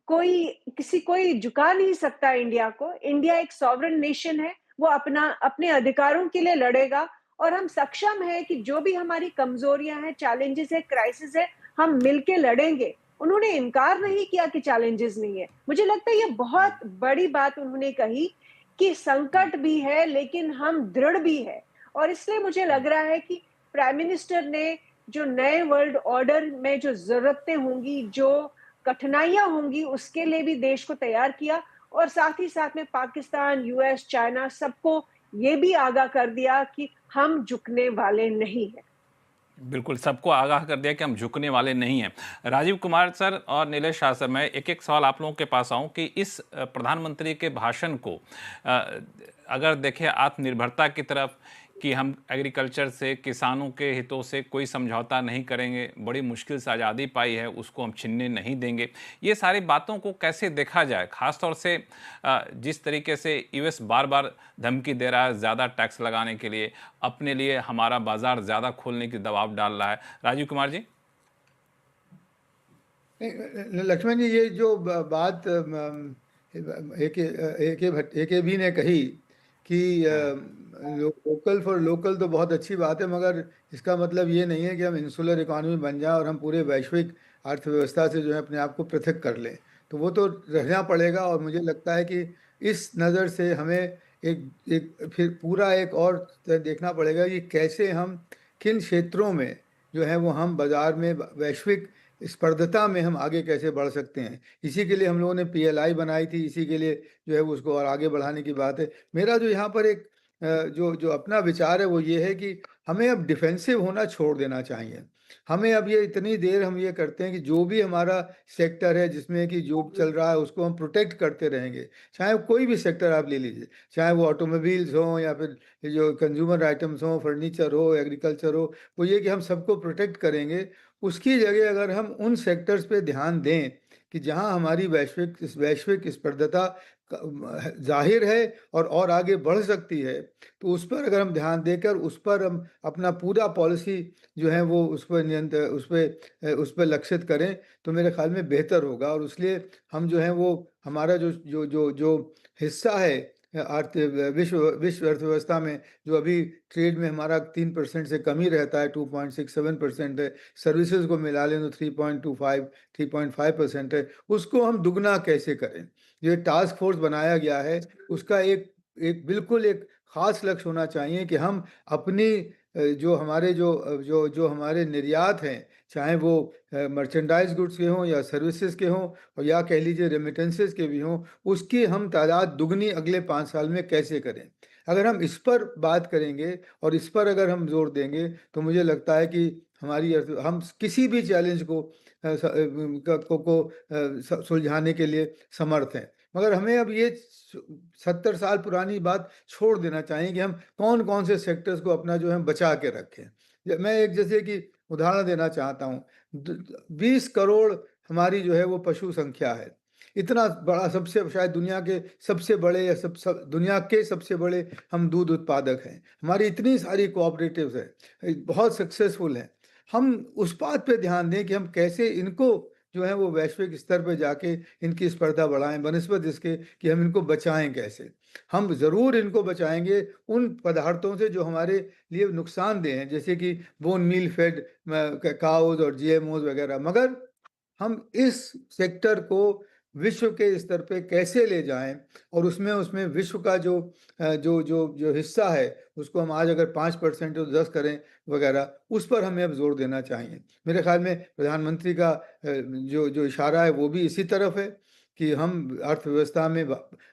कोई झुका नहीं सकता इंडिया को। इंडिया एक सॉवरेन नेशन है, वो अपने अधिकारों के लिए लड़ेगा, और हम सक्षम हैं कि जो भी हमारी कमजोरियां हैं, चैलेंजेस है, क्राइसिस है, हम मिलके लड़ेंगे। उन्होंने इनकार नहीं किया कि चैलेंजेस नहीं है। मुझे लगता है ये बहुत बड़ी बात उन्होंने कही कि संकट भी है लेकिन हम दृढ़ भी है, और इसलिए मुझे लग रहा है कि प्राइम मिनिस्टर ने जो नए वर्ल्ड ऑर्डर में जो जरूरतें होंगी, जो कठिनाइयां होंगी, उसके लिए भी देश को तैयार किया, और साथ ही साथ में पाकिस्तान, यूएस, चाइना सबको ये भी आगाह कर दिया कि हम झुकने वाले नहीं हैं। बिल्कुल, सबको आगाह कर दिया कि हम झुकने वाले नहीं हैं। राजीव कुमार सर और नीलेश शाह सर, मैं एक-एक सवाल आप लोगों के पास आऊँ कि इस प्रधानमंत्री के भाषण को अगर देखें आत्मनिर्भरता की तरफ, कि हम एग्रीकल्चर से, किसानों के हितों से कोई समझौता नहीं करेंगे, बड़ी मुश्किल से आज़ादी पाई है, उसको हम छीनने नहीं देंगे, ये सारी बातों को कैसे देखा जाए? ख़ास तौर से जिस तरीके से यूएस बार-बार धमकी दे रहा है ज़्यादा टैक्स लगाने के लिए, अपने लिए हमारा बाज़ार ज़्यादा खोलने की दबाव डाल रहा है। राजीव कुमार जी? लक्ष्मण जी, ये जो बात ए के भी ने कही कि लोकल फॉर लोकल तो बहुत अच्छी बात है, मगर इसका मतलब ये नहीं है कि हम इंसुलर इकॉनमी बन जाएं और हम पूरे वैश्विक अर्थव्यवस्था से जो है अपने आप को पृथक कर लें। तो वो तो रहना पड़ेगा, और मुझे लगता है कि इस नज़र से हमें एक एक फिर पूरा एक और देखना पड़ेगा कि कैसे हम किन क्षेत्रों में जो है वो हम बाज़ार में वैश्विक स्पर्धता में हम आगे कैसे बढ़ सकते हैं। इसी के लिए हम लोगों ने पीएलआई बनाई थी, इसी के लिए जो है उसको और आगे बढ़ाने की बात है। मेरा जो यहाँ पर एक जो जो अपना विचार है वो ये है कि हमें अब डिफेंसिव होना छोड़ देना चाहिए। हमें अब ये इतनी देर हम ये करते हैं कि जो भी हमारा सेक्टर है जिसमें कि जो चल रहा है उसको हम प्रोटेक्ट करते रहेंगे। चाहे कोई भी सेक्टर आप ले लीजिए, चाहे वो ऑटोमोबाइल्स हों या फिर ये जो कंज्यूमर आइटम्स हों, फर्नीचर हो, एग्रीकल्चर हो, वो ये कि हम सबको प्रोटेक्ट करेंगे। उसकी जगह अगर हम उन सेक्टर्स पे ध्यान दें कि जहां हमारी वैश्विक स्पर्धता जाहिर है और आगे बढ़ सकती है, तो उस पर अगर हम ध्यान देकर उस पर हम अपना पूरा पॉलिसी जो है वो उस पर लक्षित करें, तो मेरे ख्याल में बेहतर होगा। और इसलिए हम जो है वो हमारा जो जो जो जो हिस्सा है अर्थ विश्व अर्थव्यवस्था में, जो अभी ट्रेड में हमारा 3% से कम ही रहता है, 2.67% है, सर्विसेज को मिला लें तो 3.5% है, उसको हम दुगना कैसे करें। ये टास्क फोर्स बनाया गया है, उसका एक एक बिल्कुल एक खास लक्ष्य होना चाहिए कि हम अपनी जो हमारे जो हमारे निर्यात हैं, चाहे वो मर्चेंडाइज गुड्स के हों या सर्विसेज के हों, और या कह लीजिए रेमिटेंसेस के भी हों, उसकी हम तादाद दुगनी अगले 5 साल में कैसे करें। अगर हम इस पर बात करेंगे और इस पर अगर हम जोर देंगे, तो मुझे लगता है कि हम किसी भी चैलेंज को सुलझाने के लिए समर्थ हैं। मगर हमें अब ये 70 साल पुरानी बात छोड़ देना चाहिए कि हम कौन कौन से सेक्टर्स को अपना जो है बचा के रखें। मैं एक जैसे कि उदाहरण देना चाहता हूँ। 20 करोड़ हमारी जो है वो पशु संख्या है। इतना बड़ा, सबसे शायद दुनिया के सबसे बड़े या दुनिया के सबसे बड़े हम दूध उत्पादक हैं। हमारी इतनी सारी कोऑपरेटिव्स हैं, बहुत सक्सेसफुल हैं। हम उस बात पे ध्यान दें कि हम कैसे इनको जो है वो वैश्विक स्तर पे जाके इनकी स्पर्धा बढ़ाएं, बनस्पत इसके कि हम इनको बचाएं कैसे। हम ज़रूर इनको बचाएंगे उन पदार्थों से जो हमारे लिए नुकसानदेह हैं, जैसे कि बोन मील फेड काउज और जीएमओज वगैरह, मगर हम इस सेक्टर को विश्व के स्तर पे कैसे ले जाएं, और उसमें विश्व का जो हिस्सा है उसको हम आज अगर 5% तो 10 करें वगैरह, उस पर हमें अब जोर देना चाहिए। मेरे ख्याल में प्रधानमंत्री का जो इशारा है वो भी इसी तरफ है कि हम अर्थव्यवस्था में,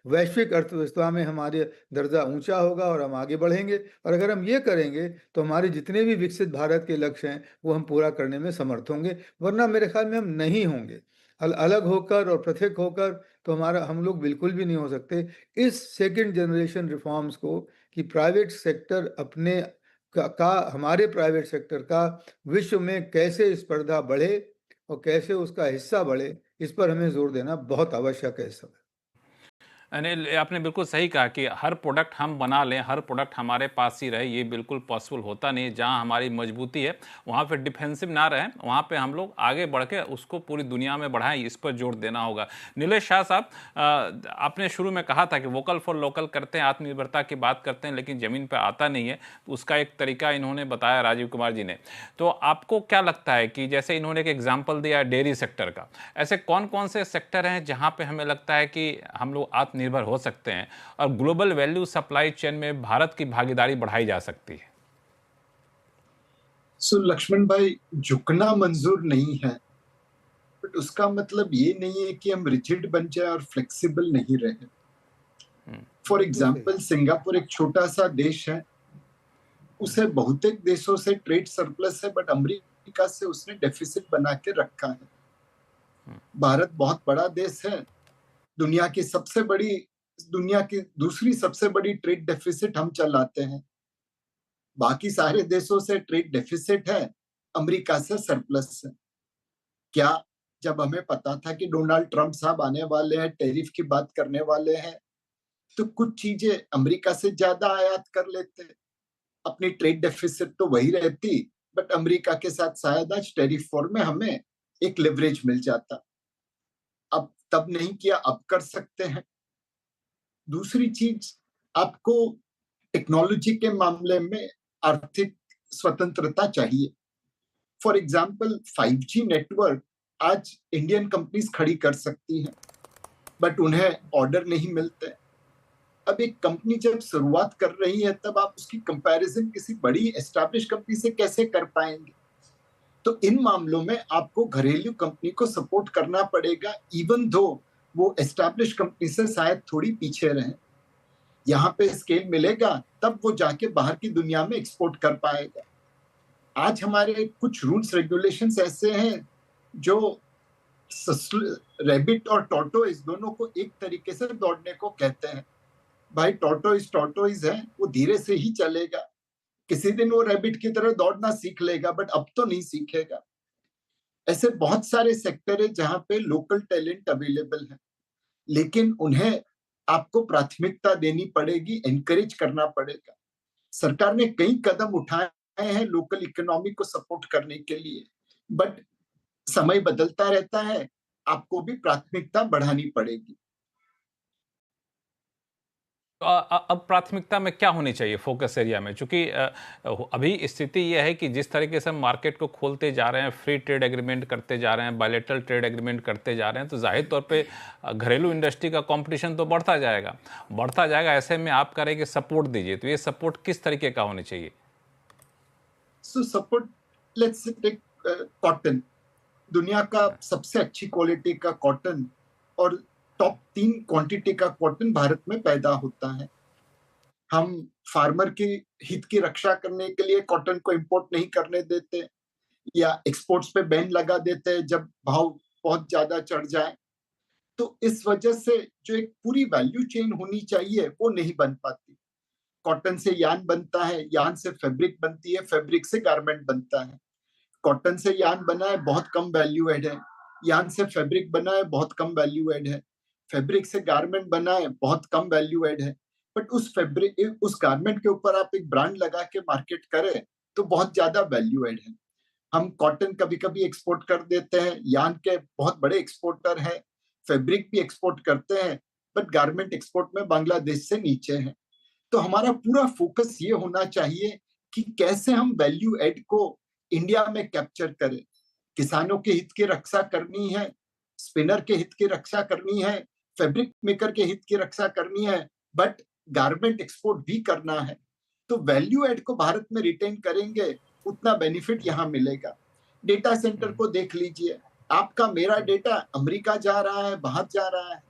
वैश्विक अर्थव्यवस्था में हमारे दर्जा ऊंचा होगा और हम आगे बढ़ेंगे। और अगर हम ये करेंगे तो हमारे जितने भी विकसित भारत के लक्ष्य हैं वो हम पूरा करने में समर्थ होंगे, वरना मेरे ख्याल में हम नहीं होंगे। अलग होकर और पृथक होकर तो हम लोग बिल्कुल भी नहीं हो सकते। इस सेकंड जनरेशन रिफॉर्म्स को, कि प्राइवेट सेक्टर अपने हमारे प्राइवेट सेक्टर का विश्व में कैसे स्पर्धा बढ़े, और कैसे उसका हिस्सा बढ़े, इस पर हमें जोर देना बहुत आवश्यक है इस समय। अनिल, आपने बिल्कुल सही कहा कि हर प्रोडक्ट हम बना लें, हर प्रोडक्ट हमारे पास ही रहे, ये बिल्कुल पॉसिबल होता नहीं है। जहाँ हमारी मजबूती है वहाँ पे डिफेंसिव ना रहें, वहाँ पे हम लोग आगे बढ़ के उसको पूरी दुनिया में बढ़ाएं, इस पर जोर देना होगा। नीलेश शाह साहब, आपने शुरू में कहा था कि वोकल फॉर लोकल करते हैं, आत्मनिर्भरता की बात करते हैं, लेकिन ज़मीन पर आता नहीं है। उसका एक तरीका इन्होंने बताया, राजीव कुमार जी ने। तो आपको क्या लगता है कि जैसे इन्होंने एक एग्जाम्पल दिया डेयरी सेक्टर का, ऐसे कौन कौन से सेक्टर हैं जहाँ पे हमें लगता है कि हम लोग आत्मनिर्भर हो सकते हैं और ग्लोबल वैल्यू सप्लाई चेन में भारत की भागीदारी बढ़ाई जा सकती है? लक्ष्मण भाई, झुकना मंजूर नहीं है, बट उसका मतलब ये नहीं है कि हम रिजिड बन जाए और फ्लेक्सिबल नहीं रहे। फॉर एग्जाम्पल, सिंगापुर एक छोटा सा देश है, उसे बहुतेक देशों से ट्रेड सरप्लस है, बट अमेरिका से उसने डेफिसिट बना के रखा है। भारत बहुत बड़ा देश है, दुनिया की दूसरी सबसे बड़ी ट्रेड डेफिसिट हम चलाते हैं। बाकी सारे देशों से ट्रेड डेफिसिट है, अमेरिका से सरप्लस है। क्या जब हमें पता था कि डोनाल्ड ट्रंप साहब आने वाले हैं, टैरिफ की बात करने वाले हैं, तो कुछ चीजें अमेरिका से ज्यादा आयात कर लेते, अपनी ट्रेड डेफिसिट तो वही रहती, बट अमेरिका के साथ शायद आज टैरिफ वॉर में हमें एक लेवरेज मिल जाता। अब तब नहीं किया, अब कर सकते हैं। दूसरी चीज, आपको टेक्नोलॉजी के मामले में आर्थिक स्वतंत्रता चाहिए। फॉर एग्जाम्पल, 5G नेटवर्क आज इंडियन कंपनीज खड़ी कर सकती हैं, बट उन्हें ऑर्डर नहीं मिलते। अब एक कंपनी जब शुरुआत कर रही है, तब आप उसकी कंपैरिजन किसी बड़ी एस्टैब्लिश कंपनी से कैसे कर पाएंगे? तो इन मामलों में आपको घरेलू कंपनी को सपोर्ट करना पड़ेगा, इवन दो वो एस्टैब्लिश कंपनी से शायद थोड़ी पीछे रहें। यहाँ पे स्केल मिलेगा, तब वो जाके बाहर की दुनिया में एक्सपोर्ट कर पाएगा। आज हमारे कुछ रूल्स रेगुलेशंस ऐसे हैं जो रैबिट और टॉर्टोइज दोनों को एक तरीके से दौड़ने को कहते हैं। भाई, टॉर्टोइज है, वो धीरे से ही चलेगा, किसी दिन वो रैबिट की तरह दौड़ना सीख लेगा, बट अब तो नहीं सीखेगा। ऐसे बहुत सारे सेक्टर है जहां पे लोकल टैलेंट अवेलेबल है, लेकिन उन्हें आपको प्राथमिकता देनी पड़ेगी, एनकरेज करना पड़ेगा। सरकार ने कई कदम उठाए हैं लोकल इकोनॉमी को सपोर्ट करने के लिए, बट समय बदलता रहता है, आपको भी प्राथमिकता बढ़ानी पड़ेगी। तो अब प्राथमिकता में क्या होनी चाहिए फोकस एरिया में? चूंकि अभी स्थिति यह है कि जिस तरीके से हम मार्केट को खोलते जा रहे हैं, फ्री ट्रेड एग्रीमेंट करते जा रहे हैं, बायलैटरल ट्रेड एग्रीमेंट करते जा रहे हैं, तो जाहिर तौर पे घरेलू इंडस्ट्री का कंपटीशन तो बढ़ता जाएगा। ऐसे में आप कह रहे हैं कि सपोर्ट दीजिए, तो ये सपोर्ट किस तरीके का होना चाहिए? Support, let's take cotton. दुनिया का सबसे अच्छी क्वालिटी का कॉटन और टॉप 3 क्वांटिटी का कॉटन भारत में पैदा होता है। हम फार्मर की हित की रक्षा करने के लिए कॉटन को इंपोर्ट नहीं करने देते, या एक्सपोर्ट्स पे बैन लगा देते हैं जब भाव बहुत ज्यादा चढ़ जाए। तो इस वजह से जो एक पूरी वैल्यू चेन होनी चाहिए वो नहीं बन पाती। कॉटन से यान बनता है, यान से फैब्रिक बनती है, फैब्रिक से गारमेंट बनता है। कॉटन से यान बना है, बहुत कम वैल्यू एड है। यान से फैब्रिक बना है, बहुत कम वैल्यू एड है। फैब्रिक से गारमेंट बना है, बहुत कम वैल्यू एड है। बट उस गारमेंट के ऊपर आप एक ब्रांड लगा के मार्केट करें तो बहुत ज्यादा वैल्यू एड है। हम कॉटन कभी कभी एक्सपोर्ट कर देते हैं, यान के बहुत बड़े एक्सपोर्टर हैं, फैब्रिक भी एक्सपोर्ट करते हैं, बट गारमेंट एक्सपोर्ट में बांग्लादेश से नीचे है। तो हमारा पूरा फोकस ये होना चाहिए कि कैसे हम वैल्यू एड को इंडिया में कैप्चर करें। किसानों के हित की रक्षा करनी है, स्पिनर के हित की रक्षा करनी है, फैब्रिक मेकर के हित की रक्षा करनी है, बट गारमेंट एक्सपोर्ट भी करना है। तो वैल्यू एड को भारत में रिटेन करेंगे, उतना बेनिफिट यहाँ मिलेगा। डेटा सेंटर को देख लीजिए, आपका मेरा डेटा अमेरिका जा रहा है, बाहर जा रहा है।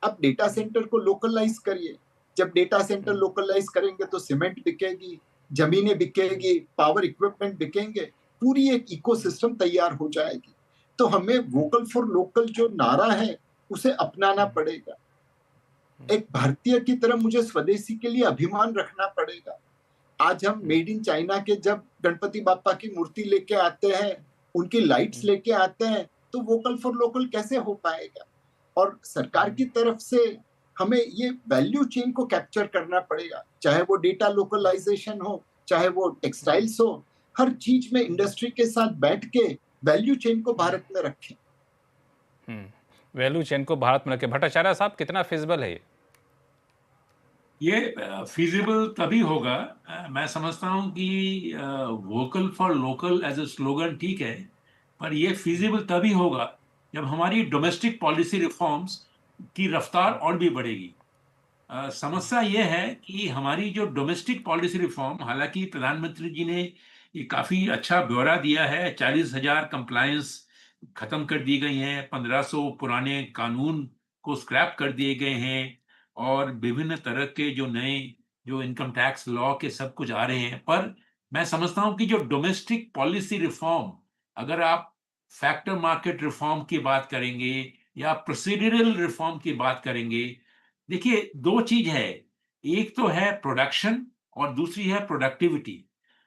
अब डेटा सेंटर को लोकलाइज करिए। जब डेटा सेंटर लोकलाइज करेंगे तो सीमेंट बिकेगी, जमीनें बिकेगी, पावर इक्विपमेंट बिकेंगे, पूरी एक इकोसिस्टम तैयार हो जाएगी। तो हमें वोकल फॉर लोकल जो नारा है उसे अपनाना पड़ेगा। एक भारतीय की तरह मुझे स्वदेशी के लिए अभिमान रखना पड़ेगा। आज हम मेड इन चाइना के जब गणपति बापा की मूर्ति लेके आते हैं, उनकी लाइट्स लेके आते हैं, तो वोकल फॉर लोकल कैसे हो पाएगा? और सरकार की तरफ से हमें ये वैल्यू चेन को कैप्चर करना पड़ेगा, चाहे वो डेटा लोकलाइजेशन हो, चाहे वो टेक्सटाइल्स हो, हर चीज में इंडस्ट्री के साथ बैठ के वैल्यू चेन को भारत में रखें। वैल्यू चेन को भारत में रखें। भट्टाचार्य साहब, कितना फिजिबल है ये फीजिबल तभी होगा, मैं समझता हूँ कि vocal for local as a slogan ठीक है, पर ये फीजिबल तभी होगा जब हमारी डोमेस्टिक पॉलिसी रिफॉर्म्स की रफ्तार और भी बढ़ेगी। समस्या ये है कि हमारी जो डोमेस्टिक पॉलिसी रिफॉर्म, हालांकि प्रधानमंत्री जी ने ये काफी अच्छा ब्यौरा दिया है, 40,000 कंप्लायंस खत्म कर दी गई हैं, 1500 पुराने कानून को स्क्रैप कर दिए गए हैं, और विभिन्न तरह के जो नए जो इनकम टैक्स लॉ के सब कुछ आ रहे हैं। पर मैं समझता हूं कि जो डोमेस्टिक पॉलिसी रिफॉर्म, अगर आप फैक्टर मार्केट रिफॉर्म की बात करेंगे या प्रोसीड्यूरल रिफॉर्म की बात करेंगे, देखिए दो चीज है, एक तो है प्रोडक्शन और दूसरी है प्रोडक्टिविटी।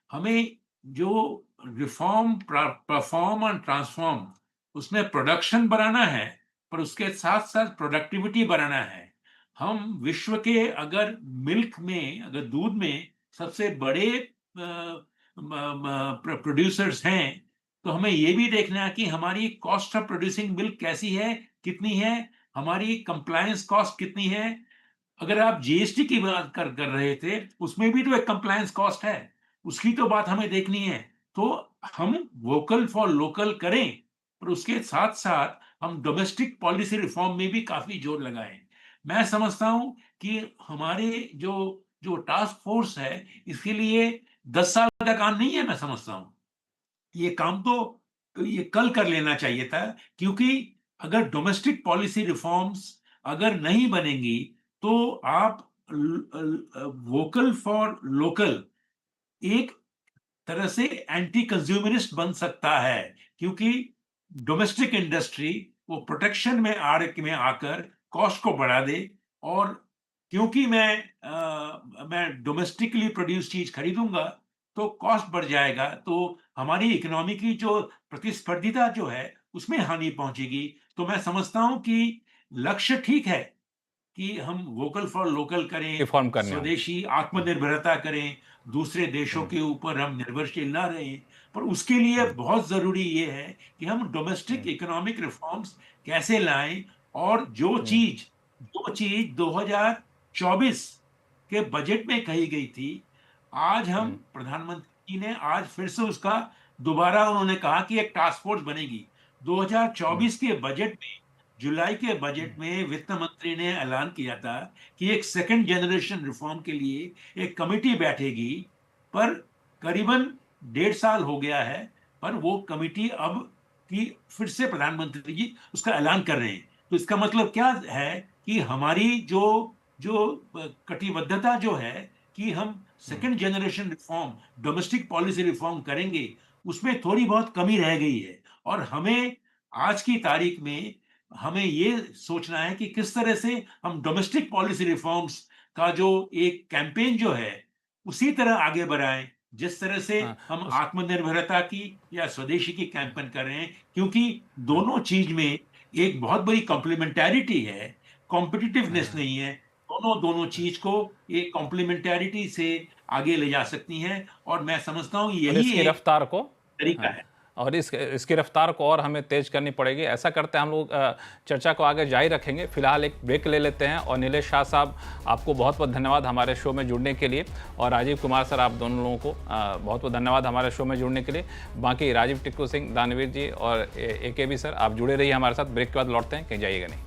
हमें जो रिफॉर्म, परफॉर्म और ट्रांसफॉर्म, उसमें प्रोडक्शन बढ़ाना है, पर उसके साथ साथ प्रोडक्टिविटी बढ़ाना है। हम विश्व के अगर मिल्क में, अगर दूध में सबसे बड़े प्रोड्यूसर्स हैं, तो हमें ये भी देखना है कि हमारी कॉस्ट ऑफ प्रोड्यूसिंग मिल्क कैसी है, कितनी है, हमारी कंप्लायंस कॉस्ट कितनी है। अगर आप जीएसटी की बात कर रहे थे, उसमें भी तो एक कंप्लायंस कॉस्ट है, उसकी तो बात हमें देखनी है। तो हम वोकल फॉर लोकल करें, पर उसके साथ साथ हम डोमेस्टिक पॉलिसी रिफॉर्म में भी काफी जोर लगाएं। मैं समझता हूं कि हमारे जो जो टास्क फोर्स है, इसके लिए 10 साल का काम नहीं है। मैं समझता हूं ये काम तो ये कल कर लेना चाहिए था, क्योंकि अगर डोमेस्टिक पॉलिसी रिफॉर्म्स अगर नहीं बनेंगी, तो आप वोकल फॉर लोकल एक तरह से एंटी कंज्यूमरिस्ट बन सकता है, क्योंकि डोमेस्टिक इंडस्ट्री वो प्रोटेक्शन में आकर कॉस्ट को बढ़ा दे, और क्योंकि मैं डोमेस्टिकली प्रोड्यूस चीज खरीदूंगा तो कॉस्ट बढ़ जाएगा, तो हमारी इकोनॉमी की जो प्रतिस्पर्धिता जो है उसमें हानि पहुंचेगी। तो मैं समझता हूं कि लक्ष्य ठीक है कि हम वोकल फॉर लोकल करें, रिफॉर्म करने हों? स्वदेशी आत्मनिर्भरता करें, दूसरे देशों के ऊपर हम निर्भरशील ना रहें, पर उसके लिए बहुत जरूरी ये है कि हम डोमेस्टिक इकोनॉमिक रिफॉर्म्स कैसे लाएं, और जो चीज 2024 के बजट में कही गई थी, आज हम प्रधानमंत्री जी ने आज फिर से उसका दोबारा उन्होंने कहा कि एक टास्क फोर्स बनेगी। 2024 के बजट में, जुलाई के बजट में वित्त मंत्री ने ऐलान किया था कि एक सेकंड जनरेशन रिफॉर्म के लिए एक कमेटी बैठेगी, पर करीबन 1.5 साल हो गया है, पर वो कमेटी अब की फिर से प्रधानमंत्री जी उसका ऐलान कर रहे हैं। तो इसका मतलब क्या है कि हमारी जो जो कटिबद्धता जो है कि हम second generation reform, domestic policy reform करेंगे, उसमें थोड़ी बहुत कमी रह गई है। और हमें आज की तारीख में हमें ये सोचना है कि किस तरह से हम डोमेस्टिक पॉलिसी रिफॉर्म्स का जो एक कैंपेन जो है उसी तरह आगे बढ़ाएं, जिस तरह से हाँ, हम उस आत्मनिर्भरता की या स्वदेशी की कैंपेन कर रहे हैं, क्योंकि दोनों चीज में एक बहुत बड़ी कॉम्प्लीमेंटैरिटी है, कॉम्पिटिटिवनेस नहीं है। दोनों चीज को एक कॉम्प्लीमेंटैरिटी से आगे ले जा सकती हैं, और मैं समझता हूँ और यही इसकी एक रफ्तार को तरीका हाँ, है। और इसकी रफ्तार को और हमें तेज करनी पड़ेगी। ऐसा करते हैं हम लोग चर्चा को आगे जारी रखेंगे। फिलहाल एक ब्रेक ले लेते हैं। और नीलेश शाह साहब, आपको बहुत बहुत धन्यवाद हमारे शो में जुड़ने के लिए, और राजीव कुमार सर, आप दोनों लोगों को बहुत बहुत धन्यवाद हमारे शो में जुड़ने के लिए। बाकी राजीव टिक्कू सिंह, दानवीर जी और AKB सर, आप जुड़े रहिए हमारे साथ। ब्रेक के बाद लौटते हैं, कहीं जाइएगा नहीं।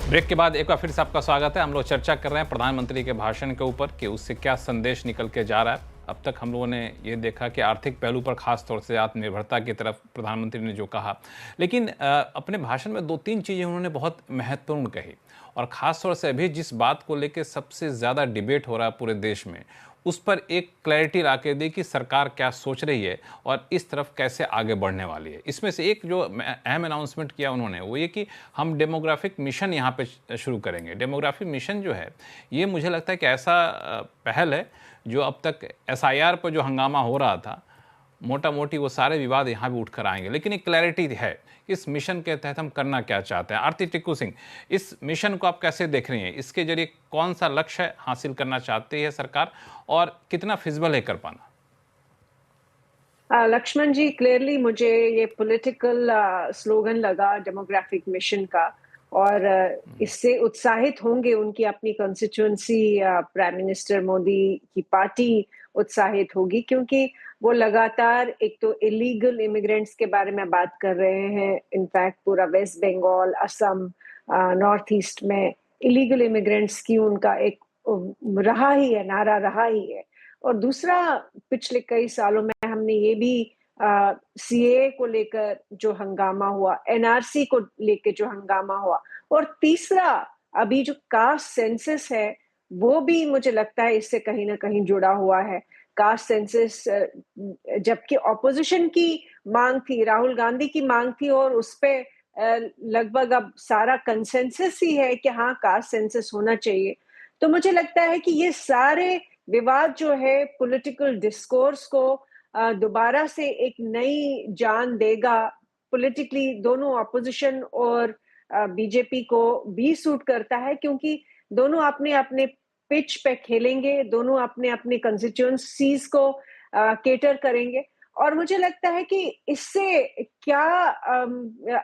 ब्रेक के बाद एक बार फिर से आपका स्वागत है। हम लोग चर्चा कर रहे हैं प्रधानमंत्री के भाषण के ऊपर कि उससे क्या संदेश निकल के जा रहा है। अब तक हम लोगों ने ये देखा कि आर्थिक पहलू पर खास तौर से आत्मनिर्भरता की तरफ प्रधानमंत्री ने जो कहा, लेकिन अपने भाषण में 2-3 चीज़ें उन्होंने बहुत महत्वपूर्ण कही, और ख़ास तौर से अभी जिस बात को लेकर सबसे ज़्यादा डिबेट हो रहा है पूरे देश में, उस पर एक क्लैरिटी ला के दे कि सरकार क्या सोच रही है और इस तरफ कैसे आगे बढ़ने वाली है। इसमें से एक जो अहम अनाउंसमेंट किया उन्होंने वो ये कि हम डेमोग्राफिक मिशन यहाँ पे शुरू करेंगे। डेमोग्राफिक मिशन जो है ये मुझे लगता है कि ऐसा पहल है जो अब तक SIR पर जो हंगामा हो रहा था, मोटा मोटी वो सारे विवाद यहाँ भी उठकर आएंगे, लेकिन एक क्लैरिटी है इस मिशन के तहत हम करना क्या चाहते हैं। आरती टिक्कू सिंह, इस मिशन को आप कैसे देख रही हैं? इसके जरिए कौन सा लक्ष्य हासिल करना चाहती है सरकार और कितना फिजिबल है कर पाना? लक्ष्मण जी, क्लियरली मुझे ये पॉलिटिकल स्लोगन लगा डेमोग्राफिक मिशन का, और इससे उत्साहित होंगे उनकी अपनी कॉन्स्टिट्यूएंसी, प्राइम मिनिस्टर मोदी की पार्टी उत्साहित होगी, क्योंकि वो लगातार एक तो इलीगल इमिग्रेंट्स के बारे में बात कर रहे हैं। इनफैक्ट पूरा वेस्ट बंगाल, असम, नॉर्थ ईस्ट में इलीगल इमिग्रेंट्स की उनका एक रहा ही है, नारा रहा ही है। और दूसरा, पिछले कई सालों में हमने ये भी CAA को लेकर जो हंगामा हुआ, NRC को लेकर जो हंगामा हुआ, और तीसरा अभी जो कास्ट सेंसस है वो भी मुझे लगता है इससे कहीं ना कहीं जुड़ा हुआ है। कास्ट सेंसस, जबकि ऑपोजिशन की मांग थी, राहुल गांधी की मांग थी, और उस पे लगभग अब सारा कंसेंसस ही है कि हाँ कास्ट सेंसस होना चाहिए। तो मुझे लगता है कि ये सारे विवाद जो है पॉलिटिकल डिस्कोर्स को दोबारा से एक नई जान देगा। पॉलिटिकली दोनों ऑपोजिशन और बीजेपी को भी सूट करता है, क्योंकि दोनों अपने अपने पिच पे खेलेंगे, दोनों अपने अपने कंस्टिट्यूएंसीज को केटर करेंगे। और मुझे लगता है कि इससे क्या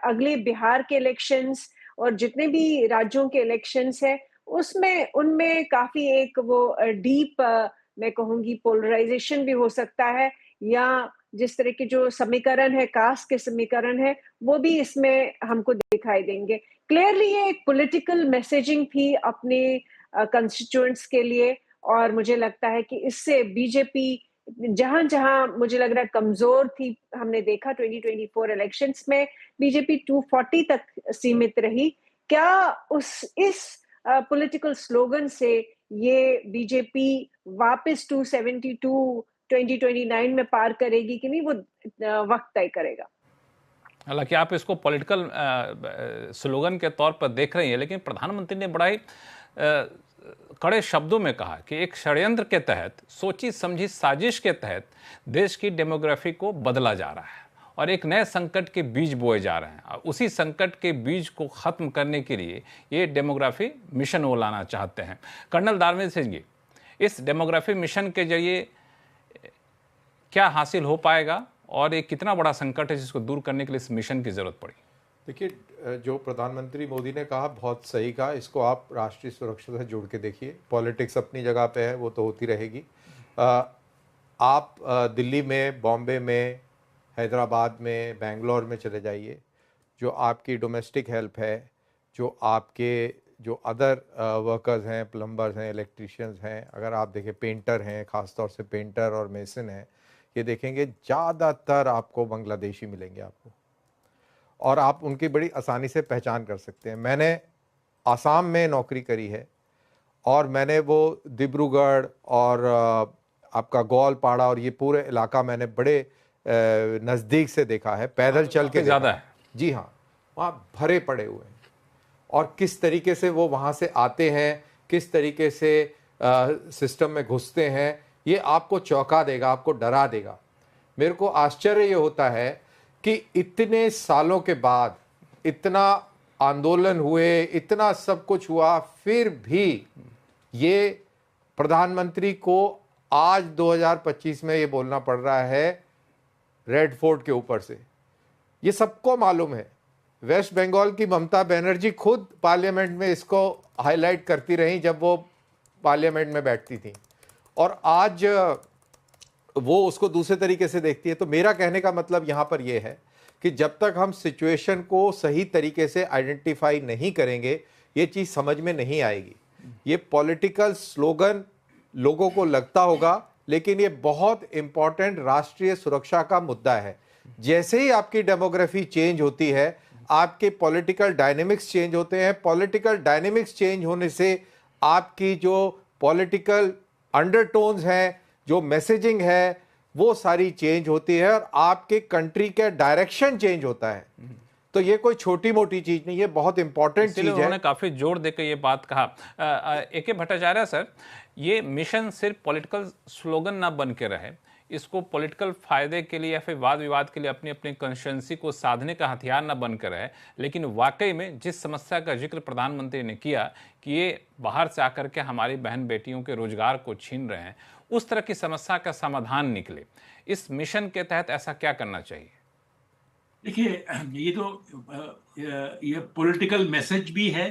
अगले बिहार के इलेक्शंस और जितने भी राज्यों के इलेक्शंस है उसमें उनमें काफी एक वो डीप मैं कहूंगी पोलराइजेशन भी हो सकता है, या जिस तरह के जो समीकरण है, कास्ट के समीकरण है, वो भी इसमें हमको दिखाई देंगे। क्लियरली ये एक पॉलिटिकल मैसेजिंग थी अपने कंस्टिट्यूएंट्स के लिए, और मुझे लगता है कि इससे बीजेपी जहां जहां मुझे लग रहा है कमजोर थी, हमने देखा 2024 इलेक्शंस में बीजेपी 240 तक सीमित रही। क्या इस पॉलिटिकल स्लोगन से ये बीजेपी वापस 272 2029 में पार करेगी कि नहीं, वो वक्त तय करेगा। हालांकि आप इसको पॉलिटिकल स्लोगन के तौर पर देख रही हैं, लेकिन प्रधानमंत्री ने बड़ा ही कड़े शब्दों में कहा कि एक षड्यंत्र के तहत, सोची समझी साजिश के तहत देश की डेमोग्राफी को बदला जा रहा है और एक नए संकट के बीज बोए जा रहे हैं। और उसी संकट के बीज को ख़त्म करने के लिए ये डेमोग्राफी मिशन वो लाना चाहते हैं। कर्नल दानवे सिंह जी, इस डेमोग्राफी मिशन के जरिए क्या हासिल हो पाएगा और ये कितना बड़ा संकट है जिसको दूर करने के लिए इस मिशन की ज़रूरत पड़ी? देखिए, जो प्रधानमंत्री मोदी ने कहा बहुत सही कहा। इसको आप राष्ट्रीय सुरक्षा से जोड़ के देखिए। पॉलिटिक्स अपनी जगह पे है, वो तो होती रहेगी। आप दिल्ली में, बॉम्बे में, हैदराबाद में, बेंगलोर में चले जाइए, जो आपकी डोमेस्टिक हेल्प है, जो आपके जो अदर वर्कर्स हैं, प्लम्बर्स हैं, इलेक्ट्रिशियंस हैं, अगर आप देखें पेंटर हैं, ख़ासतौर से पेंटर और मेसन हैं, ये देखेंगे ज़्यादातर आपको बांग्लादेशी मिलेंगे आपको, और आप उनकी बड़ी आसानी से पहचान कर सकते हैं। मैंने आसाम में नौकरी करी है और मैंने वो डिब्रूगढ़ और आपका ग्वालपाड़ा और ये पूरे इलाका मैंने बड़े नज़दीक से देखा है, पैदल चल के ज़्यादा है। जी हाँ, वहाँ भरे पड़े हुए हैं, और किस तरीके से वो वहाँ से आते हैं, किस तरीके से सिस्टम में घुसते हैं, ये आपको चौंका देगा, आपको डरा देगा। मेरे को आश्चर्य ये होता है कि इतने सालों के बाद, इतना आंदोलन हुए, इतना सब कुछ हुआ, फिर भी ये प्रधानमंत्री को आज 2025 में ये बोलना पड़ रहा है रेड फोर्ट के ऊपर से। ये सबको मालूम है। वेस्ट बंगाल की ममता बनर्जी खुद पार्लियामेंट में इसको हाईलाइट करती रहीं जब वो पार्लियामेंट में बैठती थी, और आज वो उसको दूसरे तरीके से देखती है। तो मेरा कहने का मतलब यहाँ पर ये है कि जब तक हम सिचुएशन को सही तरीके से आइडेंटिफाई नहीं करेंगे, ये चीज़ समझ में नहीं आएगी। ये पॉलिटिकल स्लोगन लोगों को लगता होगा, लेकिन ये बहुत इम्पॉर्टेंट राष्ट्रीय सुरक्षा का मुद्दा है। जैसे ही आपकी डेमोग्राफी चेंज होती है, आपके पॉलिटिकल डायनेमिक्स चेंज होते हैं। पॉलिटिकल डायनेमिक्स चेंज होने से आपकी जो पॉलिटिकल अंडरटोन्स हैं, जो मैसेजिंग है, वो सारी चेंज होती है और आपके कंट्री का डायरेक्शन चेंज होता है। तो ये कोई छोटी मोटी चीज नहीं, ये बहुत इंपॉर्टेंट चीज है। उन्होंने काफी जोर देकर ये बात कहा। ए.के. भट्टाचार्य सर, ये मिशन सिर्फ पॉलिटिकल स्लोगन ना बन के रहे, इसको पॉलिटिकल फायदे के लिए या फिर वाद विवाद के लिए अपनी अपनी कॉन्स्टिट्यूंसी को साधने का हथियार ना बन कर रहे, लेकिन वाकई में जिस समस्या का जिक्र प्रधानमंत्री ने किया कि ये बाहर से आकर के हमारी बहन बेटियों के रोजगार को छीन रहे हैं, उस तरह की समस्या का समाधान निकले। इस मिशन के तहत ऐसा क्या करना चाहिए? देखिए, ये पॉलिटिकल मैसेज भी है।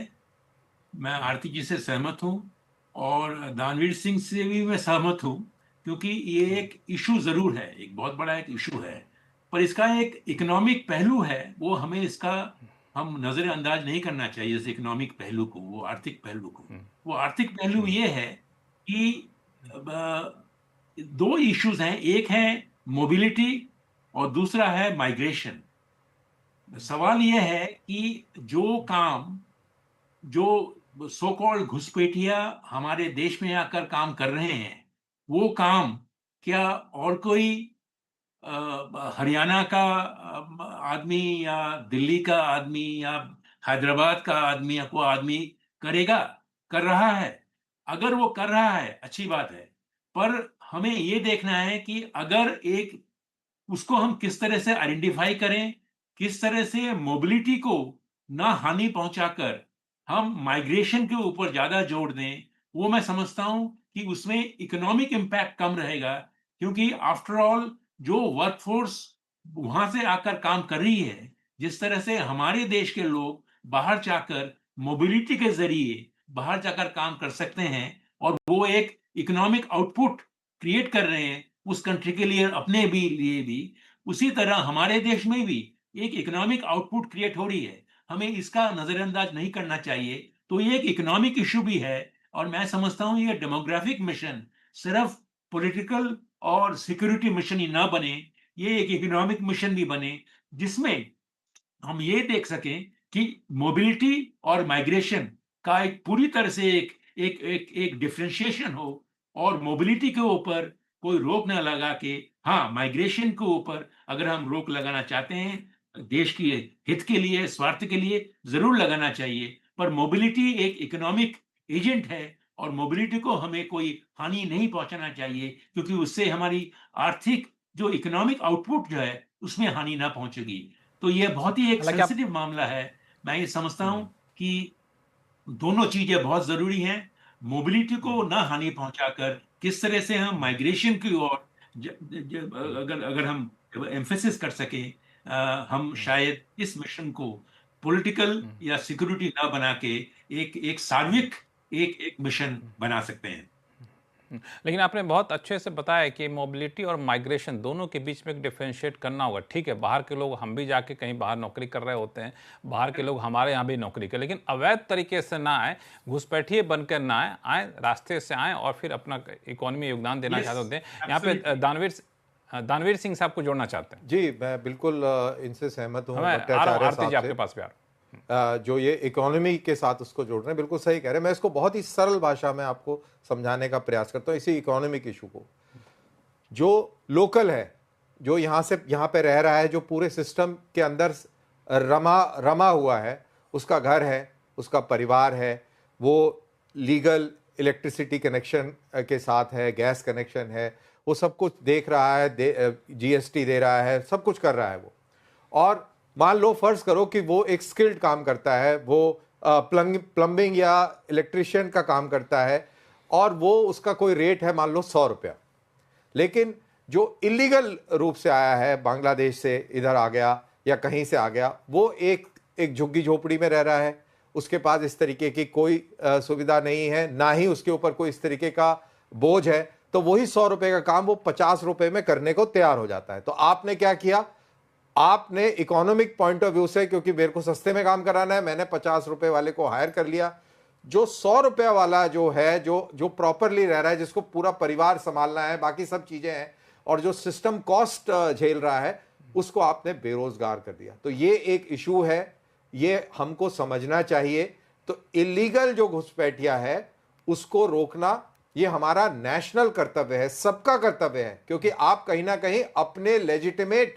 मैं आरती जी से सहमत हूँ और दानवीर सिंह से भी मैं सहमत हूँ, क्योंकि ये एक इशू जरूर है, एक बहुत बड़ा एक इशू है, पर इसका एक इकोनॉमिक पहलू है, वो हमें इसका हम नजरअंदाज नहीं करना चाहिए। जैसे इकोनॉमिक पहलू को, वो आर्थिक पहलू को। वो आर्थिक पहलू ये है कि दो इश्यूज हैं, एक है मोबिलिटी और दूसरा है माइग्रेशन। सवाल यह है कि जो सो कॉल्ड घुसपैठिया हमारे देश में आकर काम कर रहे हैं, वो काम क्या और कोई हरियाणा का आदमी या दिल्ली का आदमी या हैदराबाद का आदमी या कोई आदमी कर रहा है? अगर वो कर रहा है, अच्छी बात है, पर हमें ये देखना है कि अगर उसको हम किस तरह से आइडेंटिफाई करें, किस तरह से मोबिलिटी को ना हानि पहुंचाकर हम माइग्रेशन के ऊपर ज्यादा जोर दें, वो मैं समझता हूं कि उसमें इकोनॉमिक इम्पैक्ट कम रहेगा। क्योंकि आफ्टर ऑल जो वर्कफोर्स वहां से आकर काम कर रही है, जिस तरह से हमारे देश के लोग बाहर जाकर मोबिलिटी के जरिए बाहर जाकर काम कर सकते हैं और वो एक इकोनॉमिक आउटपुट क्रिएट कर रहे हैं उस कंट्री के लिए, अपने भी लिए भी, उसी तरह हमारे देश में भी एक इकोनॉमिक आउटपुट क्रिएट हो रही है। हमें इसका नजरअंदाज नहीं करना चाहिए। तो ये एक इकोनॉमिक इशू भी है और मैं समझता हूं ये डेमोग्राफिक मिशन सिर्फ पॉलिटिकल और सिक्योरिटी मिशन ही ना बने, ये एक इकोनॉमिक मिशन भी बने, जिसमें हम ये देख सकें कि मोबिलिटी और माइग्रेशन का एक पूरी तरह से एक डिफरेंशिएशन हो और मोबिलिटी के ऊपर कोई रोक ना लगा के, हाँ, माइग्रेशन के ऊपर अगर हम रोक लगाना चाहते हैं देश के हित के लिए, स्वार्थ के लिए, जरूर लगाना चाहिए। पर मोबिलिटी एक इकोनॉमिक एजेंट है और मोबिलिटी को हमें कोई हानि नहीं पहुंचाना चाहिए, क्योंकि उससे हमारी आर्थिक जो इकोनॉमिक आउटपुट जो है उसमें हानि ना पहुंचेगी। तो ये बहुत ही एक हालांकि आप सेंसिटिव मामला है। मैं ये समझता हूं कि दोनों चीजें बहुत जरूरी हैं। मोबिलिटी को ना हानि पहुंचाकर किस तरह से हम माइग्रेशन की ओर अगर हम एम्फेसिस कर सके, हम शायद इस मिशन को पॉलिटिकल या सिक्योरिटी ना बना के एक सार्वजनिक एक मिशन बना सकते हैं। लेकिन आपने बहुत अच्छे से बताया कि मोबिलिटी और माइग्रेशन दोनों के बीच में एक डिफरेंशिएट करना होगा। ठीक है, बाहर के लोग, हम भी जाके कहीं बाहर नौकरी कर रहे होते हैं, बाहर के लोग हमारे यहाँ भी नौकरी करें, लेकिन अवैध तरीके से ना आए, घुसपैठिए बनकर ना आए, रास्ते से आए और फिर अपना इकोनॉमी में योगदान देना चाहते होते हैं। यहाँ पे दानवीर सिंह साहब को जोड़ना चाहते हैं। जी, मैं बिल्कुल इनसे सहमत हूँ। आरती जी, आपके पास भी आ रहा हूं। जो ये इकोनॉमी के साथ उसको जोड़ रहे हैं, बिल्कुल सही कह रहे हैं। मैं इसको बहुत ही सरल भाषा में आपको समझाने का प्रयास करता हूँ। इसी इकोनॉमिक इशू को, जो लोकल है, जो यहाँ पे रह रहा है, जो पूरे सिस्टम के अंदर रमा हुआ है, उसका घर है, उसका परिवार है, वो लीगल इलेक्ट्रिसिटी कनेक्शन के साथ है, गैस कनेक्शन है, वो सब कुछ देख रहा है, जीएसटी दे रहा है, सब कुछ कर रहा है वो। और मान लो, फर्ज करो कि वो एक स्किल्ड काम करता है, वो प्लम्बिंग या इलेक्ट्रिशियन का काम करता है और वो उसका कोई रेट है मान लो 100 रुपया। लेकिन जो इलीगल रूप से आया है, बांग्लादेश से इधर आ गया या कहीं से आ गया, वो एक झुग्गी झोपड़ी में रह रहा है, उसके पास इस तरीके की कोई सुविधा नहीं है, ना ही उसके ऊपर कोई इस तरीके का बोझ है, तो वही 100 रुपए का काम वो 50 रुपए में करने को तैयार हो जाता है। तो आपने क्या किया? आपने इकोनॉमिक पॉइंट ऑफ व्यू से, क्योंकि मेरे को सस्ते में काम कराना है, मैंने 50 रुपए वाले को हायर कर लिया। जो 100 रुपए वाला जो है, जो प्रॉपरली रह रहा है, जिसको पूरा परिवार संभालना है, बाकी सब चीजें हैं, और जो सिस्टम कॉस्ट झेल रहा है, उसको आपने बेरोजगार कर दिया। तो ये एक इशू है, ये हमको समझना चाहिए। तो इलीगल जो घुसपैठिया है, उसको रोकना ये हमारा नेशनल कर्तव्य है, सबका कर्तव्य है, क्योंकि आप कहीं ना कहीं अपने लेजिटिमेट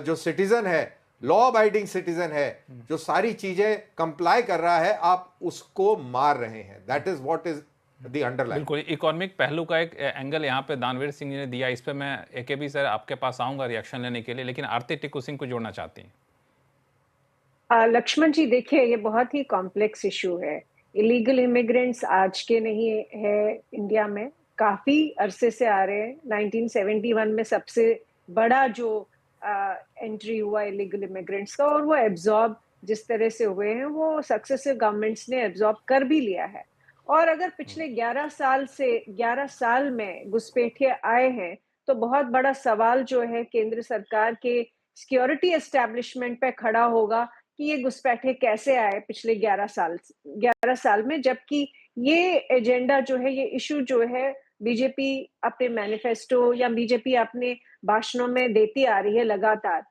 जो सिटीजन है, लॉ अबाइडिंग सिटीजन है, जो सारी चीजें कंप्लाई कर रहा है, आप उसको मार रहे हैं। That is what is the underline. बिल्कुल, इकोनॉमिक पहलू का एक एंगल यहाँ पे दानवीर सिंह जी ने दिया। इस पे मैं एकेबी सर आपके पास आऊंगा रिएक्शन लेने के लिए, लेकिन आरती टिक्कू सिंह को जोड़ना चाहती हैं। लक्ष्मण जी, देखिए, ये बहुत ही कॉम्प्लेक्स इशू है। इलीगल इमिग्रेंट्स आज के नहीं है इंडिया में, काफी अरसे से आ रहे हैं। 1971 में सबसे बड़ा जो एंट्री हुआ इलीगल इमिग्रेंट्स का, और वो एब्जॉर्ब जिस तरह से हुए हैं, वो सक्सेसिव गवर्नमेंट्स ने एब्जॉर्ब कर भी लिया है। और अगर पिछले 11 साल में घुसपैठिए आए हैं, तो बहुत बड़ा सवाल जो है केंद्र सरकार के सिक्योरिटी एस्टेब्लिशमेंट पे खड़ा होगा कि ये घुसपैठे कैसे आए पिछले 11 साल में, जबकि ये एजेंडा जो है, ये इशू जो है, बीजेपी अपने मैनिफेस्टो या बीजेपी अपने भाषणों में देती आ रही है लगातार।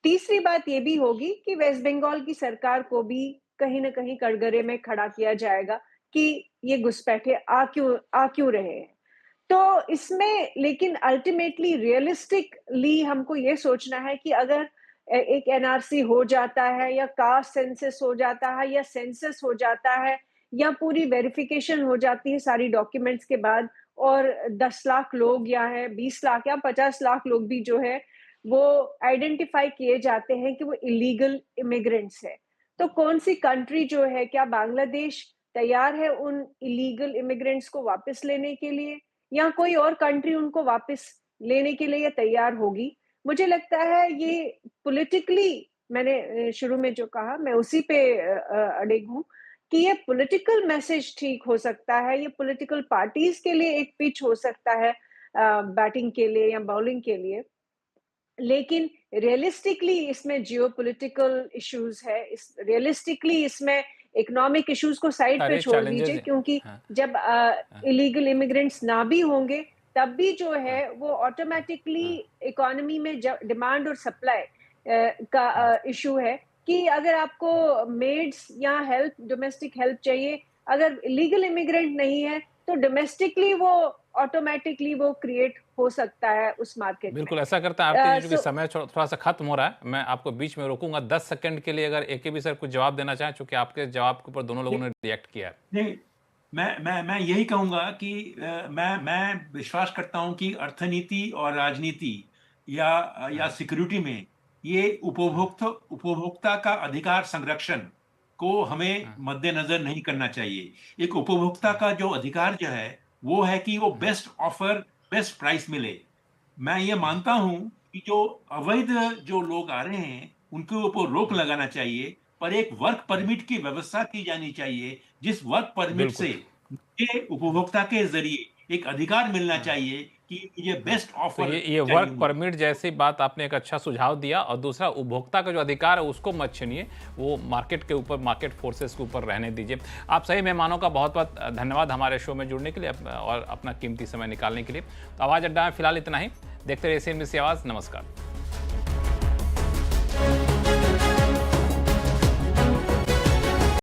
तीसरी बात ये भी होगी कि वेस्ट बंगाल की सरकार को भी कहीं ना कहीं कटघरे में खड़ा किया जाएगा कि ये घुसपैठे आ क्यों रहे हैं। तो इसमें लेकिन अल्टीमेटली रियलिस्टिकली हमको ये सोचना है कि अगर एक एनआरसी हो जाता है, या कास्ट सेंसस हो जाता है, या सेंसस हो जाता है, या पूरी वेरिफिकेशन हो जाती है सारी डॉक्यूमेंट्स के बाद, और 10 लाख लोग या है 20 लाख या 50 लाख लोग भी जो है वो आइडेंटिफाई किए जाते हैं कि वो इलीगल इमिग्रेंट्स है, तो कौन सी कंट्री जो है, क्या बांग्लादेश तैयार है उन इलीगल इमिग्रेंट्स को वापस लेने के लिए, या कोई और कंट्री उनको वापस लेने के लिए तैयार होगी? मुझे लगता है ये पॉलिटिकली, मैंने शुरू में जो कहा मैं उसी पे अड़िग हूँ कि ये पॉलिटिकल मैसेज ठीक हो सकता है, ये पॉलिटिकल पार्टीज के लिए एक पिच हो सकता है बैटिंग के लिए या बॉलिंग के लिए, लेकिन रियलिस्टिकली इसमें जियोपॉलिटिकल इश्यूज है, रियलिस्टिकली इसमें इकोनॉमिक इश्यूज को साइड पे सारे छोड़ दीजिए, चैलेंजेस क्योंकि हाँ, जब इलीगल इमिग्रेंट्स ना भी होंगे तब भी जो है वो ऑटोमेटिकली इकोनॉमी में डिमांड और सप्लाई का इशू है कि अगर आपको मेड्स या हेल्प, डोमेस्टिक हेल्प चाहिए, अगर इलीगल इमिग्रेंट नहीं है तो डोमेस्टिकली वो ऑटोमेटिकली वो क्रिएट हो सकता है उस मार्केट में। बिल्कुल ऐसा करता है। आरती जी, चूंकि सो समय थोड़ा सा खत्म हो रहा है, मैं आपको बीच में रोकूंगा 10 सेकंड के लिए, अगर एकेबी सर कुछ जवाब देना चाहें, चूंकि आपके जवाब के ऊपर दोनों लोगों ने रिएक्ट किया है। नहीं, मैं यही कहूंगा कि मैं विश्वास करता हूं कि अर्थनीति और राजनीति या सिक्योरिटी में ये उपभोक्ता का अधिकार संरक्षण को हमें मद्देनजर नहीं करना चाहिए। एक उपभोक्ता का जो अधिकार जो है वो है कि वो बेस्ट ऑफर, बेस्ट प्राइस मिले। मैं ये मानता हूं कि जो अवैध जो लोग आ रहे हैं उनके ऊपर रोक लगाना चाहिए, पर एक वर्क परमिट की व्यवस्था की जानी चाहिए, जिस वर्क परमिट से मुझे उपभोक्ता के जरिए एक अधिकार मिलना चाहिए कि मुझे बेस्ट तो ऑफर ये वर्क परमिट जैसी बात आपने एक अच्छा सुझाव दिया, और दूसरा उपभोक्ता का जो अधिकार है उसको मत छीनिए, वो मार्केट के ऊपर, मार्केट फोर्सेस के ऊपर रहने दीजिए। आप सही मेहमानों का बहुत बहुत धन्यवाद हमारे शो में जुड़ने के लिए और अपना कीमती समय निकालने के लिए। तो आवाज़ अड्डा में फिलहाल इतना ही। देखते रहिए CNBC आवाज़। नमस्कार।